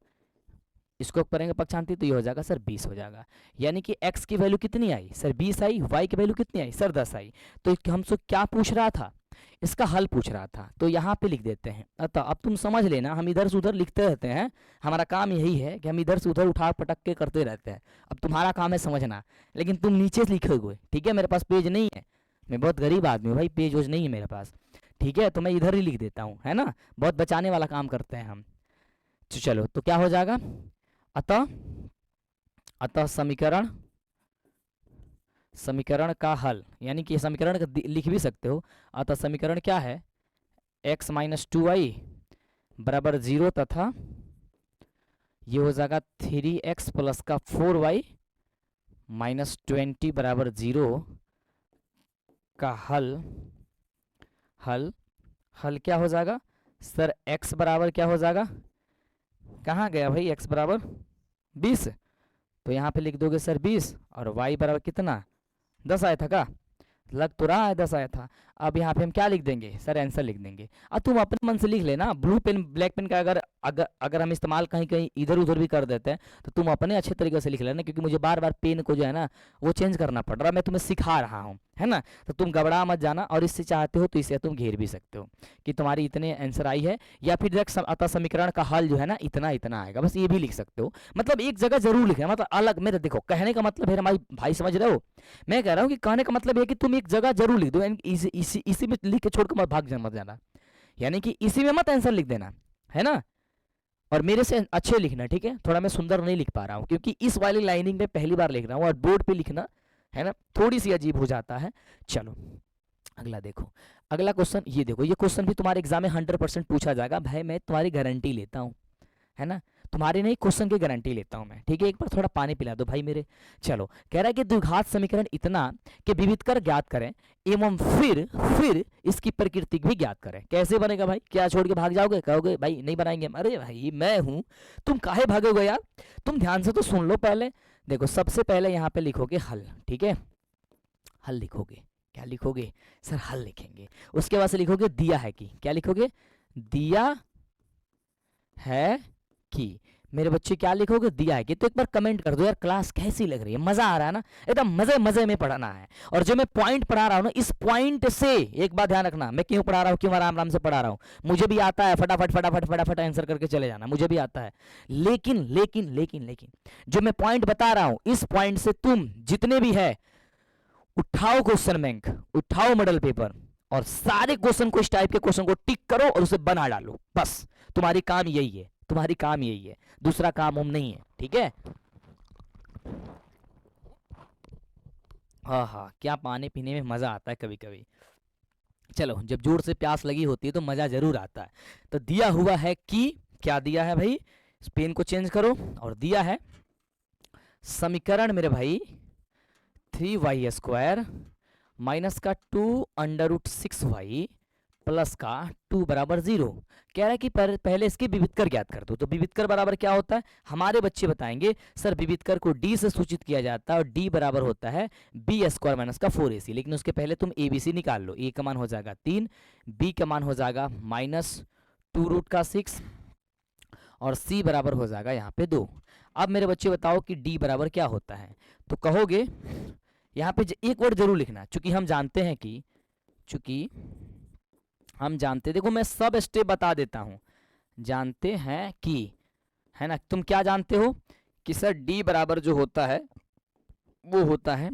इसको करेंगे पक्षांतरित तो ये हो जाएगा सर 20 हो जाएगा, यानी कि x की वैल्यू कितनी आई सर 20 आई, y की वैल्यू कितनी आई सर 10 आई। तो हमसे क्या पूछ रहा था, इसका हल पूछ रहा था, तो यहाँ पे लिख देते हैं। अतः अब तुम समझ लेना, हम इधर से उधर लिखते रहते हैं, हमारा काम यही है कि हम इधर से उधर उठा पटक के करते रहते हैं। अब तुम्हारा काम है समझना, लेकिन तुम नीचे से लिखोगे, ठीक है। मेरे पास पेज नहीं है, मैं बहुत गरीब आदमी हूँ भाई, पेज वोज नहीं है मेरे पास, ठीक है, तो मैं इधर ही लिख देता हूँ, है ना, बहुत बचाने वाला काम करते हैं हम। तो चलो तो क्या हो जाएगा, अतः समीकरण का हल, यानी कि समीकरण का लिख भी सकते हो। अतः समीकरण क्या है, x माइनस 2y बराबर 0 तथा ये हो जाएगा 3x प्लस का 4y माइनस 20 बराबर 0 का हल क्या हो जाएगा सर, x बराबर क्या हो जाएगा, कहाँ गया भाई x बराबर 20, तो यहाँ पे लिख दोगे सर 20, और y बराबर कितना 10 आया था का, लग तो रहा है 10 आया था। अब यहाँ पे हम क्या लिख देंगे सर, आंसर लिख देंगे। अब तुम अपने मन से लिख लेना, ब्लू पेन ब्लैक पेन का अगर अगर अगर हम इस्तेमाल कहीं कहीं इधर उधर भी कर देते हैं तो तुम अपने अच्छे तरीके से लिख लेना, क्योंकि मुझे बार बार पेन को जो है ना वो चेंज करना पड़ रहा है, मैं तुम्हें सिखा रहा हूँ, है ना। तो तुम घबरा मत जाना, और इससे चाहते हो तो इसे तुम घेर भी सकते हो कि तुम्हारी इतने आंसर आई है, या फिर डायरेक्ट अतः समीकरण का हल जो है ना इतना इतना आएगा, बस ये भी लिख सकते हो। मतलब एक जगह जरूर लिखना, मतलब अलग, मेरे देखो कहने का मतलब है हमारे भाई, समझ रहे हो, मैं कह रहा हूँ कि कहने का मतलब है कि तुम एक जगह जरूर लिख दो, इसी में लिख के छोड़ के मत भाग मत जाना, यानी कि इसी में मत आंसर लिख देना, है ना। और मेरे से अच्छे लिखना, ठीक है, थोड़ा मैं सुंदर नहीं लिख पा रहा हूँ क्योंकि इस वाली लाइनिंग में पहली बार लिख रहा हूँ, और बोर्ड पे लिखना है ना थोड़ी सी अजीब हो जाता है। चलो अगला देखो, अगला क्वेश्चन ये देखो, ये क्वेश्चन भी तुम्हारे एग्जाम में 100% पूछा जाएगा भाई, मैं तुम्हारी गारंटी लेता हूँ, है ना, तुम्हारे नहीं क्वेश्चन की गारंटी लेता हूं मैं, ठीक है। एक बार थोड़ा पानी पिला दो भाई मेरे। चलो कह रहा है कि द्विघात समीकरण इतना कि विविधकर ज्ञात करें एवं फिर इसकी प्रकृति भी ज्ञात करें। कैसे बनेगा भाई, क्या छोड़ के भाग जाओगे, कहोगे भाई नहीं बनाएंगे, अरे भाई मैं हूं, तुम काहे भागोगे यार, तुम ध्यान से तो सुन लो पहले। देखो सबसे पहले यहाँ पे लिखोगे हल, ठीक है, हल लिखोगे, क्या लिखोगे सर, हल लिखेंगे। उसके बाद से लिखोगे दिया है कि, क्या लिखोगे, दिया है कि, मेरे बच्चे क्या लिखोगे, दिया है कि। तो एक बार कमेंट कर दो यार, क्लास कैसी लग रही है, मजा आ रहा है ना, एकदम मजे मजे में पढ़ना है। और जो मैं पॉइंट पढ़ा रहा हूँ ना, इस पॉइंट से एक बात ध्यान रखना, मैं क्यों पढ़ा रहा हूँ, क्यों आराम आराम से पढ़ा रहा हूँ, मुझे भी आता है, फटाफट फटाफट फटाफट आंसर करके चले जाना, मुझे भी आता है, लेकिन लेकिन लेकिन लेकिन जो मैं पॉइंट बता रहा हूँ, इस पॉइंट से तुम जितने भी है उठाओ क्वेश्चन बैंक, उठाओ मॉडल पेपर, और सारे क्वेश्चन को, इस टाइप के क्वेश्चन को टिक करो और उसे बना डालो, बस तुम्हारी काम यही है, तुम्हारी काम यही है, दूसरा काम हम नहीं है, ठीक है। हाँ हाँ, क्या पानी पीने में मजा आता है कभी कभी। चलो जब जोर से प्यास लगी होती है तो मजा जरूर आता है। तो दिया हुआ है कि, क्या दिया है भाई, पेन को चेंज करो, और दिया है समीकरण मेरे भाई 3y² माइनस का 2√6y प्लस का 2 बराबर 0। कह रहा है कि पहले इसकी विविधकर ज्ञात कर दो। तो विविधकर बराबर क्या होता है, हमारे बच्चे बताएंगे सर विविधकर को d से सूचित किया जाता है, और d बराबर होता है b² माइनस का 4ac। लेकिन उसके पहले तुम abc निकाल लो, a का मान हो जाएगा 3, b का मान हो जाएगा -2√6, और c बराबर हो जाएगा यहाँ पे 2। अब मेरे बच्चे बताओ कि d बराबर क्या होता है। तो कहोगे यहाँ पे एक वर्ड जरूर लिखना, चूंकि हम जानते हैं कि, देखो मैं सब स्टेप बता देता हूं, जानते हैं कि, है ना, तुम क्या जानते हो कि सर d बराबर जो होता है वो होता है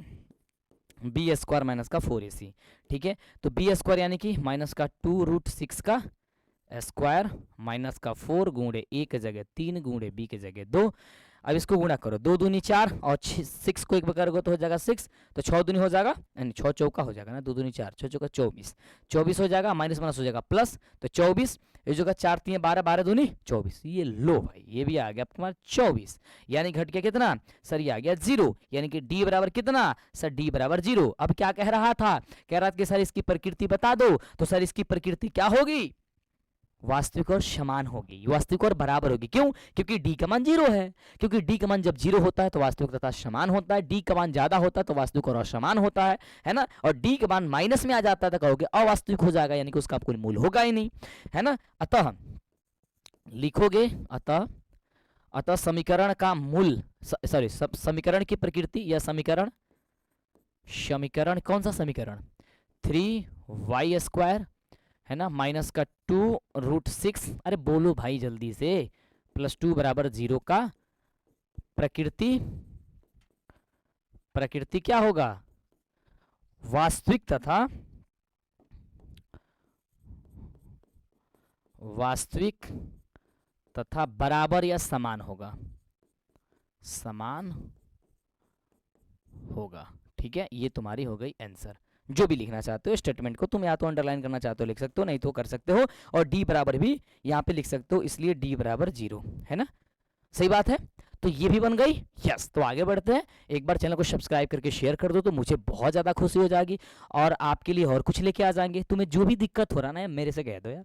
b² माइनस का 4ac, ठीक है। तो b² यानी कि माइनस का 2√6 का स्क्वायर माइनस का 4 गुणे a की जगह 3 गुणे b की जगह 2। अब इसको गुणा करो, 2 दूनी 4 और 6 को एक बार करोगे तो हो जाएगा 6, तो 6 दूनी हो जाएगा, यानी 6 चौका हो जाएगा ना, 2 दूनी 4, 6 चौका 24, 24 हो जाएगा, माइनस माइनस हो जाएगा प्लस, तो 24, ये जो 4 3 12, 12 दूनी 24, ये लो भाई, ये भी आ गया तुम्हारा 24, यानी घट गया कितना सर, ये आ गया 0, यानी कि d बराबर कितना सर, d बराबर 0। अब क्या कह रहा था, कह रहा था कि सर इसकी प्रकृति बता दो, तो सर इसकी प्रकृति क्या होगी, वास्तविक और समान होगी, वास्तविक और बराबर होगी। क्यों, क्योंकि d का मान 0 है, क्योंकि d का मान जब 0 होता है तो वास्तविक तथा समान होता है, d का मान ज्यादा होता है तो वास्तविक और असमान होता है ना, और d का मान माइनस में आ जाता है तो कहोगे अवास्तविक हो जाएगा, यानी कि उसका कोई मूल होगा ही नहीं, है ना। अतः लिखोगे, अतः समीकरण का मूल, सॉरी समीकरण की प्रकृति, या समीकरण कौन सा समीकरण, 3y² है ना माइनस का 2√6, अरे बोलो भाई जल्दी से, प्लस 2 बराबर 0 का प्रकृति क्या होगा, वास्तविक तथा बराबर या समान होगा, ठीक है। ये तुम्हारी हो गई आंसर। जो भी लिखना चाहते हो स्टेटमेंट को, तुम या तो अंडरलाइन करना चाहते हो लिख सकते हो, नहीं तो कर सकते हो, और d बराबर भी यहाँ पे लिख सकते हो, इसलिए d बराबर 0, है ना, सही बात है। तो ये भी बन गई, यस। तो आगे बढ़ते हैं, एक बार चैनल को सब्सक्राइब करके शेयर कर दो तो मुझे बहुत ज़्यादा खुशी हो जाएगी, और आपके लिए और कुछ लेके आ जाएंगे। तुम्हें जो भी दिक्कत हो रहा ना मेरे से कह दो यार,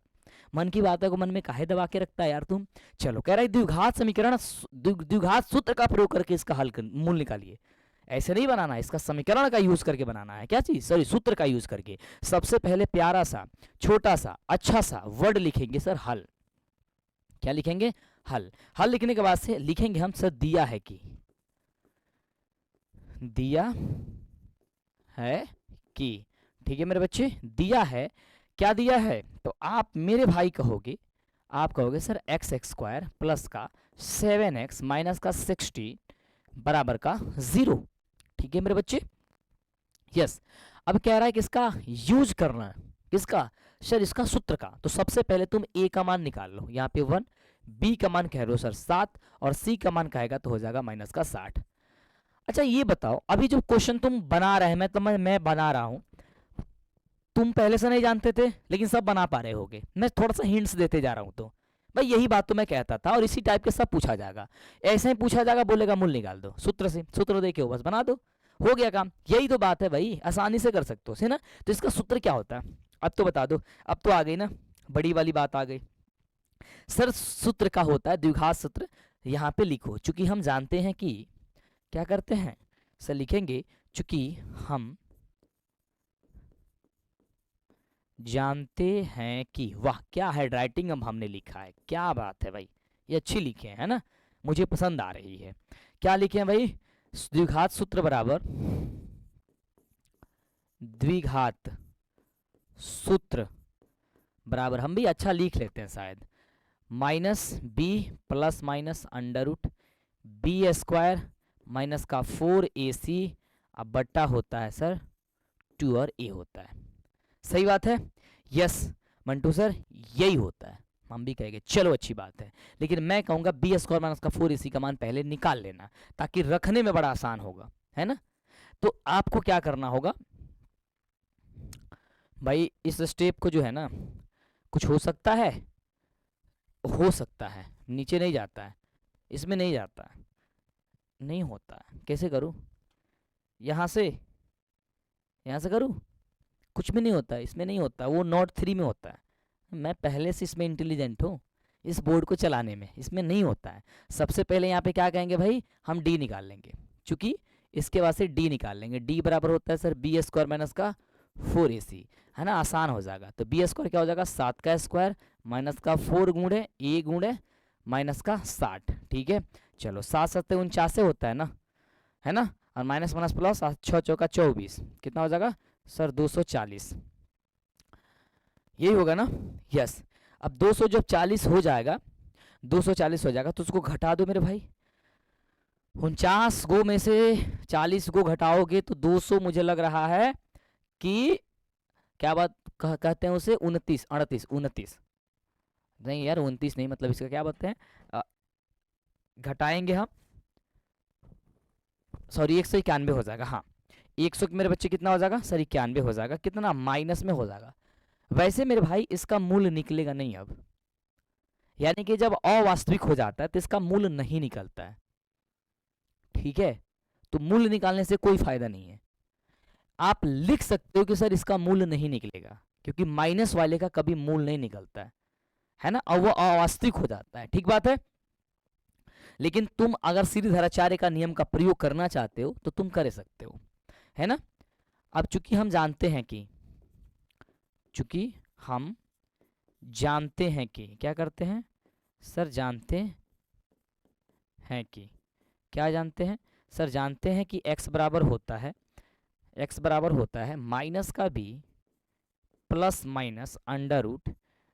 मन की बातों को मन में काहे दबा के रखता है यार तुम। चलो कह रहा है द्विघात समीकरण, द्विघात सूत्र का प्रयोग करके इसका हल मूल निकालिए। ऐसे नहीं बनाना, इसका समीकरण का यूज करके बनाना है। क्या चीज? सॉरी, सूत्र का यूज करके। सबसे पहले प्यारा सा छोटा सा अच्छा सा वर्ड लिखेंगे सर, हल। क्या लिखेंगे? हल। हल लिखने के बाद से लिखेंगे हम सर दिया है कि, दिया है कि। ठीक है मेरे बच्चे, दिया है। क्या दिया है? तो आप मेरे भाई कहोगे, आप कहोगे sir x x square plus का 7x माइनस का 60 बराबर का 0। ठीक है मेरे बच्चे, यस। अब कह रहा है किसका यूज करना है? किसका सर? इसका सूत्र का। तो सबसे पहले तुम a का मान निकाल लो, यहाँ पे 1, b का मान कह रहे हो सर 7, और c का मान कहेगा तो हो जाएगा माइनस का 60। अच्छा ये बताओ, अभी जो क्वेश्चन तुम बना रहे हैं, मैं बना रहा हूं, तुम पहले से नहीं जानते थे लेकिन सब बना पा रहे होगे। मैं थोड़ा सा हिंट्स देते जा रहा हूं। तो भाई यही बात तो मैं कहता था, और इसी टाइप के सब पूछा जाएगा। ऐसे ही पूछा जाएगा, बोलेगा मूल निकाल दो सूत्र से, सूत्र देके हो बस बना दो, हो गया काम। यही तो बात है भाई, आसानी से कर सकते हो, है ना। तो इसका सूत्र क्या होता है अब तो बता दो। अब तो आ गई ना बड़ी वाली बात आ गई सर। सूत्र का होता है द्विघात सूत्र। यहाँ पे लिखो, चूंकि हम जानते हैं कि क्या करते हैं सर, लिखेंगे चूंकि हम जानते हैं कि, वाह क्या हैंड राइटिंग अब हमने लिखा है, क्या बात है भाई, ये अच्छी लिखे है ना, मुझे पसंद आ रही है। क्या लिखे हैं भाई? द्विघात सूत्र बराबर, द्विघात सूत्र बराबर, हम भी अच्छा लिख लेते हैं शायद, minus B plus minus under root B square minus का 4ac, अब बट्टा होता है सर 2 और a होता है। सही बात है, यस मंटू सर यही होता है, हम भी कहेंगे चलो अच्छी बात है। लेकिन मैं कहूँगा बी स्क्वायर माइनस का 4ac का मान पहले निकाल लेना, ताकि रखने में बड़ा आसान होगा, है ना। तो आपको क्या करना होगा भाई, इस स्टेप को जो है ना, कुछ हो सकता है, हो सकता है नीचे नहीं जाता है, इसमें नहीं जाता है, नहीं होता है, कैसे करूँ? यहाँ से करूँ? कुछ भी नहीं होता है, इसमें नहीं होता, वो नोट 3 में होता है। मैं पहले से इसमें इंटेलिजेंट हूँ, इस बोर्ड को चलाने में, इसमें नहीं होता है। सबसे पहले यहाँ पे क्या कहेंगे भाई, हम डी निकाल लेंगे, चूंकि इसके बाद से डी निकाल लेंगे। डी बराबर होता है सर बी स्क्वायर माइनस का 4ac, है ना, आसान हो जाएगा। तो बी स्क्वायर क्या हो जाएगा, 7 का स्क्वायर माइनस का 4 गुणे ए गुणे माइनस का 60। ठीक है, चलो 7 7 49 होता है ना, और माइनस माइनस प्लस 6 चौका 24, कितना हो जाएगा सर 240, यही होगा ना, यस। अब 200 जब 40 हो जाएगा, 240 हो जाएगा, तो उसको घटा दो मेरे भाई। 49 गो में से 40 गो घटाओगे तो 200, मुझे लग रहा है कि क्या बात कहते हैं उसे, 29 38 29 नहीं यार 29 नहीं, मतलब इसका क्या बोलते हैं, घटाएंगे हम, सॉरी 191 हो जाएगा। हाँ 100 मेरे बच्चे कितना हो जाएगा सर, 91 हो जाएगा, कितना माइनस में हो जाएगा। वैसे मेरे भाई इसका मूल निकलेगा नहीं अब, यानी कि जब अवास्तविक हो जाता है तो इसका मूल नहीं निकलता है। ठीक है, तो मूल निकालने से कोई फायदा नहीं है। आप लिख सकते हो कि सर इसका मूल नहीं निकलेगा, क्योंकि माइनस वाले का कभी मूल नहीं निकलता है ना, और वो अवास्तविक हो जाता है। ठीक बात है। लेकिन तुम अगर श्रीधराचार्य का नियम का प्रयोग करना चाहते हो तो तुम कर सकते हो, है ना। अब चूंकि हम जानते हैं कि, क्या करते हैं सर, जानते हैं कि, क्या जानते हैं सर, जानते हैं कि x बराबर होता है माइनस का b plus minus under root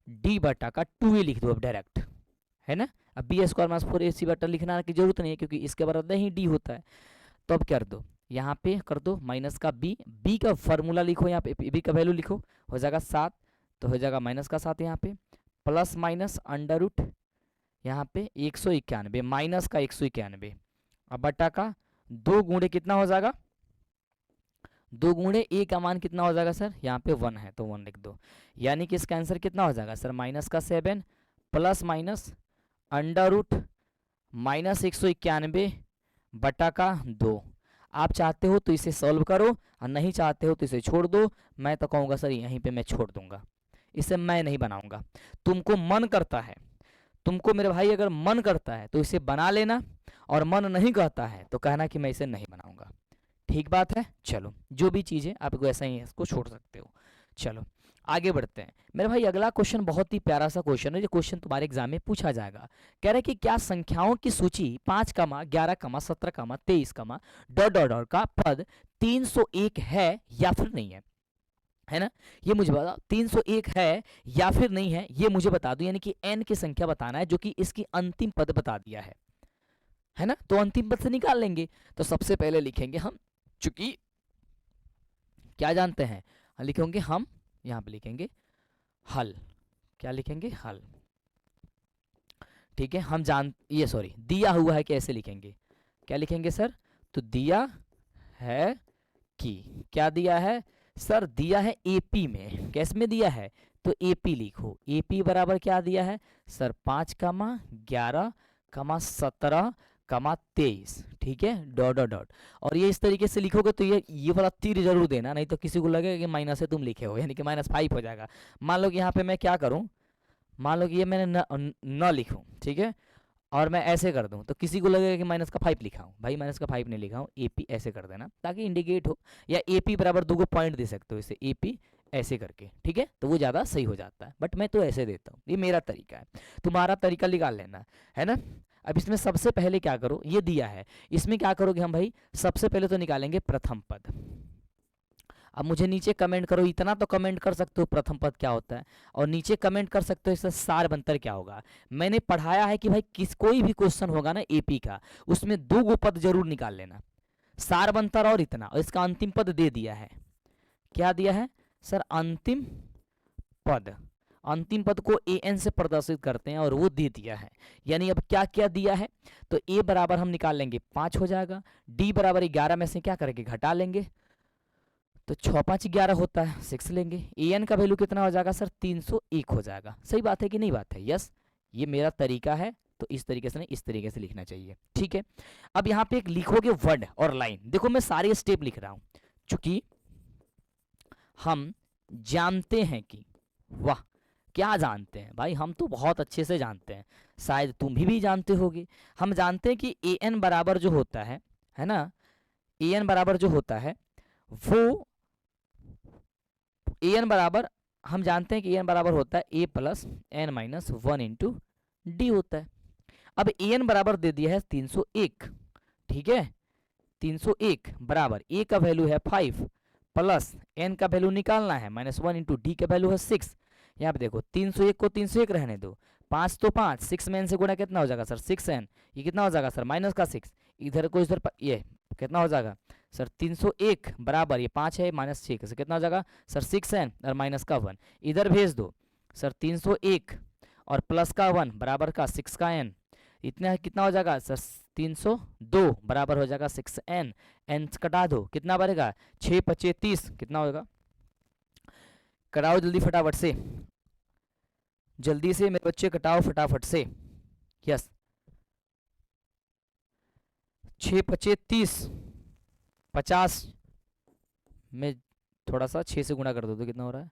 D बटा का 2a लिख दो अब डायरेक्ट, है ना। अब बी स्क्वायर माइनस 4ac बटा लिखना की जरूरत नहीं है, क्योंकि इसके बराबर ही d होता है। तो अब कर दो, यहाँ पे कर दो माइनस का b का फॉर्मूला लिखो, यहाँ पे b का वैल्यू लिखो, हो जाएगा 7, तो हो जाएगा माइनस का 7 यहाँ पे, प्लस माइनस अंडर रूट यहाँ पे 191 माइनस का 191, अब बटा का 2 गुणे कितना हो जाएगा, 2 गुणे a का मान कितना हो जाएगा सर, यहाँ पे 1 है तो 1 लिख दो। यानी कि इसका आंसर कितना हो जाएगा सर, माइनस का 7 plus minus under root minus 191 बटा का 2। आप चाहते हो तो इसे सॉल्व करो, और नहीं चाहते हो तो इसे छोड़ दो। मैं तो कहूँगा सर यहीं पे मैं छोड़ दूंगा, इसे मैं नहीं बनाऊंगा। तुमको मन करता है, तुमको मेरे भाई अगर मन करता है तो इसे बना लेना, और मन नहीं करता है तो कहना कि मैं इसे नहीं बनाऊंगा। ठीक बात है। चलो जो भी चीज़ है आपको ऐसा ही है, इसको छोड़ सकते हो। चलो आगे बढ़ते हैं मेरे भाई। अगला क्वेश्चन बहुत ही प्यारा सा क्वेश्चन है, ये क्वेश्चन तुम्हारे एग्जाम में पूछा जाएगा। कह रहा है कि क्या संख्याओं की सूची 5, 11, 17, 23, डॉट डॉट डॉट का पद 301 है या फिर नहीं है ना। ये मुझे बता 301 है या फिर नहीं है, ये मुझे बता दो। यानी कि n की संख्या बताना है जो कि इसकी अंतिम पद बता दिया है ना। तो अंतिम पद से निकाल लेंगे। तो सबसे पहले लिखेंगे हम, चूंकि क्या जानते हैं, लिखेंगे हम यहां पे लिखेंगे हल। क्या लिखेंगे? हल। ठीक है, हम जान ये सॉरी दिया हुआ है, कैसे लिखेंगे? क्या लिखेंगे सर? तो दिया है कि, क्या दिया है सर? दिया है एपी में। कैस में दिया है? तो एपी लिखो। एपी बराबर क्या दिया है सर? 5, 11, 17, 23। ठीक है, डॉट डॉट डॉट। और ये इस तरीके से लिखोगे तो ये वाला तीर जरूर देना, नहीं तो किसी को लगेगा कि माइनस से तुम लिखे हो, यानी कि -5 हो जाएगा। मान लो कि यहाँ पे मैं क्या करूँ, मान लो कि ये मैंने न लिखूँ, ठीक है, और मैं ऐसे कर दूं तो किसी को लगेगा कि -5 लिखा हूँ। भाई -5 नहीं लिखा हूँ, एपी ऐसे कर देना ताकि इंडिकेट हो। या एपी बराबर 2 को पॉइंट दे सकते हो, इसे एपी ऐसे करके, ठीक है, तो वो ज़्यादा सही हो जाता है। बट मैं तो ऐसे देता हूँ, ये मेरा तरीका है, तुम्हारा तरीका निकाल लेना है ना। अब इसमें सबसे पहले क्या करो, ये दिया है, इसमें क्या करोगे हम भाई? सबसे पहले तो निकालेंगे प्रथम पद। अब मुझे नीचे कमेंट करो, इतना तो कमेंट कर सकते हो प्रथम पद क्या होता है, और नीचे कमेंट कर सकते हो इसका सार बंतर क्या होगा। मैंने पढ़ाया है कि भाई कोई भी क्वेश्चन होगा ना एपी का, उसमें 2 गो पद जरूर निकाल लेना, सार बंतर और इतना, और इसका अंतिम पद दे दिया है। क्या दिया है सर? अंतिम पद। अंतिम पद को an से प्रदर्शित करते हैं और वो दे दिया है। यानी अब क्या क्या दिया है, तो a बराबर हम निकाल लेंगे 5 हो जाएगा, d बराबर 11 में से क्या करेंगे? घटा लेंगे, तो 6, 5, 11 होता है, 6 लेंगे। an का वैल्यू कितना हो जाएगा सर? 301 हो जाएगा। सही बात है कि नहीं बात है? यस, ये मेरा तरीका है, तो इस तरीके से नहीं, इस तरीके से लिखना चाहिए। ठीक है, अब यहाँ पे एक लिखोगे वर्ड और लाइन। देखो मैं सारे स्टेप लिख रहा हूं, चूंकि हम जानते हैं कि, वाह क्या जानते हैं भाई, हम तो बहुत अच्छे से जानते हैं, शायद तुम भी जानते होगे। हम जानते हैं कि an बराबर जो होता है ना, an बराबर जो होता है वो an बराबर, हम जानते हैं कि an बराबर होता है a plus n minus 1 into D होता है। अब an बराबर दे दिया है 301, ठीक है, 301 बराबर a का वैल्यू है 5 प्लस n का वैल्यू निकालना है -1 इंटू डी का वैल्यू है 6। यहाँ पे देखो 301 को 301 रहने दो, 5 तो 5, 6 में n से गुणा कितना हो जाएगा सर? 6n। ये कितना हो जाएगा सर? माइनस का 6, इधर को इधर ये कितना हो जाएगा सर? 301 बराबर, ये 5 है माइनस 6 से कितना हो जाएगा सर? 6n और माइनस का 1 इधर भेज दो सर। 301 और प्लस का 1 बराबर का 6 का n, इतना कितना हो जाएगा सर? 302 बराबर हो जाएगा 6n, n कटा दो, कितना बनेगा? 6, 25, 30, कितना होगा? कटाओ जल्दी फटाफट से, जल्दी से मेरे बच्चे कटाओ फटाफट से। यस, 6, 25, 30, 50 में थोड़ा सा 6 से गुणा कर दो तो कितना हो रहा है?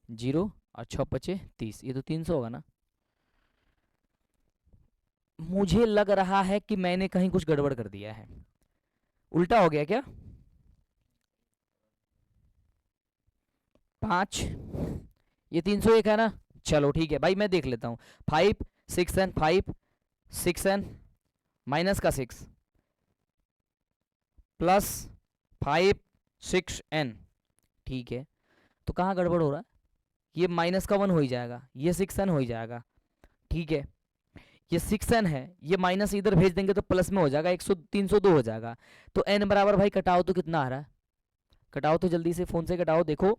0 और 6, 25, 30, ये तो 300 होगा ना। मुझे लग रहा है कि मैंने कहीं कुछ गड़बड़ कर दिया है, उल्टा हो गया क्या? 5, ये 301 है ना। चलो ठीक है भाई, मैं देख लेता हूँ। 5, 6n, 5, 6n माइनस का 6 प्लस 5, 6n, ठीक है, तो कहाँ गड़बड़ हो रहा है? ये माइनस का 1 हो ही जाएगा, ये 6n हो ही जाएगा, ठीक है, ये 6n है, ये माइनस इधर भेज देंगे तो प्लस में हो जाएगा, 302 हो जाएगा। तो n बराबर भाई कटाओ तो कितना आ रहा है? कटाओ तो जल्दी से, फोन से कटाओ, देखो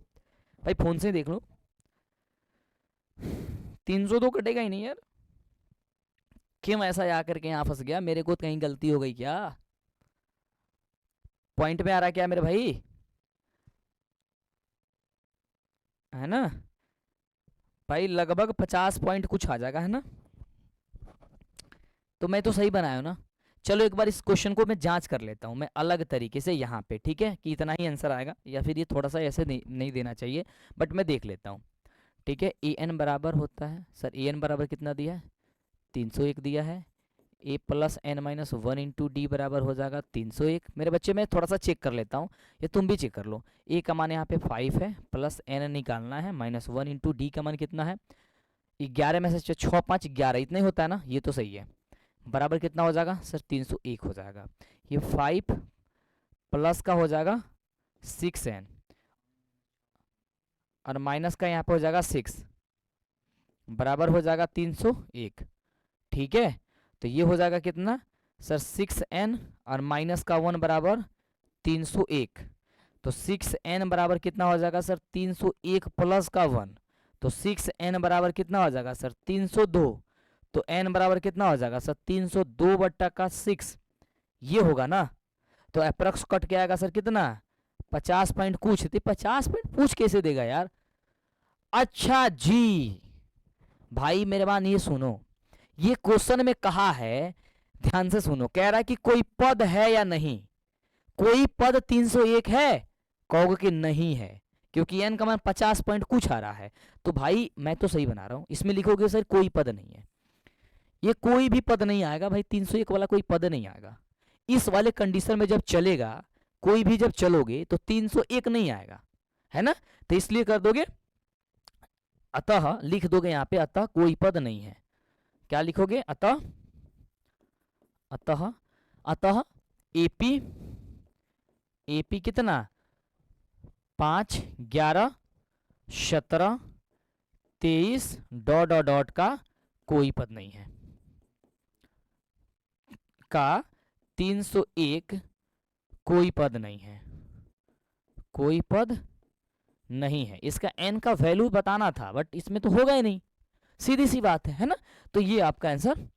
भाई फोन से देख लो। 302 कटेगा ही नहीं यार, क्यों ऐसा जा करके यहाँ फंस गया? मेरे को कहीं गलती हो गई क्या? पॉइंट में आ रहा क्या मेरे भाई? है ना भाई, लगभग 50 पॉइंट कुछ आ जाएगा, है ना। तो मैं तो सही बनाया हूं ना। चलो एक बार इस क्वेश्चन को मैं जांच कर लेता हूं मैं अलग तरीके से यहाँ पे, ठीक है, कि इतना ही आंसर आएगा या फिर ये थोड़ा सा ऐसे नहीं देना चाहिए, बट मैं देख लेता हूँ। ठीक है, an बराबर होता है सर, an बराबर कितना दिया है? 301 दिया है, a plus n minus one into d बराबर हो जाएगा 301। मेरे बच्चे मैं थोड़ा सा चेक कर लेता हूँ, ये तुम भी चेक कर लो। ए का मान यहाँ पे 5 है, प्लस एन निकालना है, माइनस वन इंटू डी का मान कितना है 11 में से 6 5 11, इतना ही होता है ना, ये तो सही है। बराबर कितना हो जाएगा सर 301 हो जाएगा। ये 5 प्लस का हो जाएगा 6n और माइनस का यहाँ पे हो जाएगा 6 बराबर हो जाएगा 301। ठीक है, तो ये हो जाएगा कितना सर 6n और माइनस का 1 बराबर 301। तो 6n बराबर कितना हो जाएगा सर 301 प्लस का 1, तो 6n बराबर कितना हो जाएगा सर 302। तो n बराबर कितना हो जाएगा सर 302 बट्टा का 6, ये होगा ना। तो अप्रॉक्स कट के आएगा सर कितना 50 पॉइंट कुछ, 50 पॉइंट पूछ कैसे देगा यार। अच्छा जी भाई मेरे बात ये सुनो, ये क्वेश्चन में कहा है, ध्यान से सुनो, कह रहा है कि कोई पद है या नहीं। कोई पद 301 है, कहोगे कि नहीं है, क्योंकि n का मान 50 पॉइंट कुछ आ रहा है। तो भाई मैं तो सही बना रहा हूं, इसमें लिखोगे सर कोई पद नहीं है, ये कोई भी पद नहीं आएगा भाई, 301 वाला कोई पद नहीं आएगा। इस वाले कंडीशन में जब चलेगा, कोई भी जब चलोगे तो 301 नहीं आएगा, है ना। तो इसलिए कर दोगे, अतः लिख दोगे यहाँ पे, अतः कोई पद नहीं है। क्या लिखोगे, अतः अतः अतः एपी एपी कितना 5 11 17 23 डॉट डॉट डॉट का कोई पद नहीं है, का 301 कोई पद नहीं है, कोई पद नहीं है। इसका n का वैल्यू बताना था, बट इसमें तो होगा ही नहीं, सीधी सी बात है ना। तो ये आपका आंसर।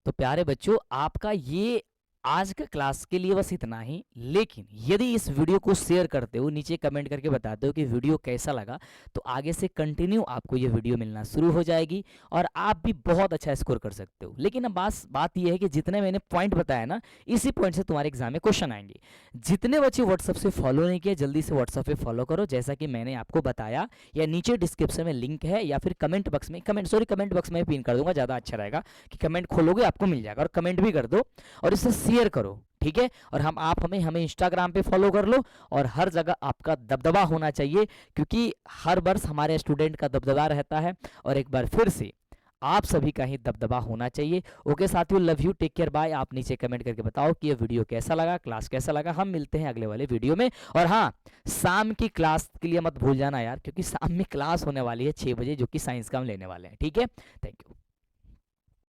तो प्यारे बच्चों, आपका ये आज का क्लास के लिए बस इतना ही। लेकिन यदि इस वीडियो को शेयर करते हो, नीचे कमेंट करके बताते हो कि वीडियो कैसा लगा, तो आगे से कंटिन्यू आपको ये वीडियो मिलना शुरू हो जाएगी और आप भी बहुत अच्छा स्कोर कर सकते हो। लेकिन अब बात ये है कि जितने मैंने पॉइंट बताया ना, इसी पॉइंट से तुम्हारे एग्जाम में क्वेश्चन आएंगे। जितने बच्चे व्हाट्सअप से फॉलो नहीं किए, जल्दी से व्हाट्सअप पे फॉलो करो, जैसा कि मैंने आपको बताया, या नीचे डिस्क्रिप्शन में लिंक है, या फिर कमेंट बॉक्स में कमेंट बॉक्स में पिन कर दूंगा, ज़्यादा अच्छा रहेगा कि कमेंट खोलोगे आपको मिल जाएगा, और कमेंट भी कर दो और इसे शेयर करो, ठीक है। और हमें इंस्टाग्राम पे फॉलो कर लो, और हर जगह आपका दबदबा होना चाहिए, क्योंकि हर वर्ष हमारे स्टूडेंट का दबदबा रहता है, और एक बार फिर से आप सभी का ही दबदबा होना चाहिए। ओके साथियों, love you, take care, bye. आप नीचे कमेंट करके बताओ कि ये वीडियो कैसा लगा, क्लास कैसा लगा। हम मिलते हैं अगले वाले वीडियो में। और हाँ, शाम की क्लास के लिए मत भूल जाना यार, क्योंकि शाम में क्लास होने वाली है 6 बजे, जो कि साइंस का हम लेने वाले हैं, ठीक है। Thank you.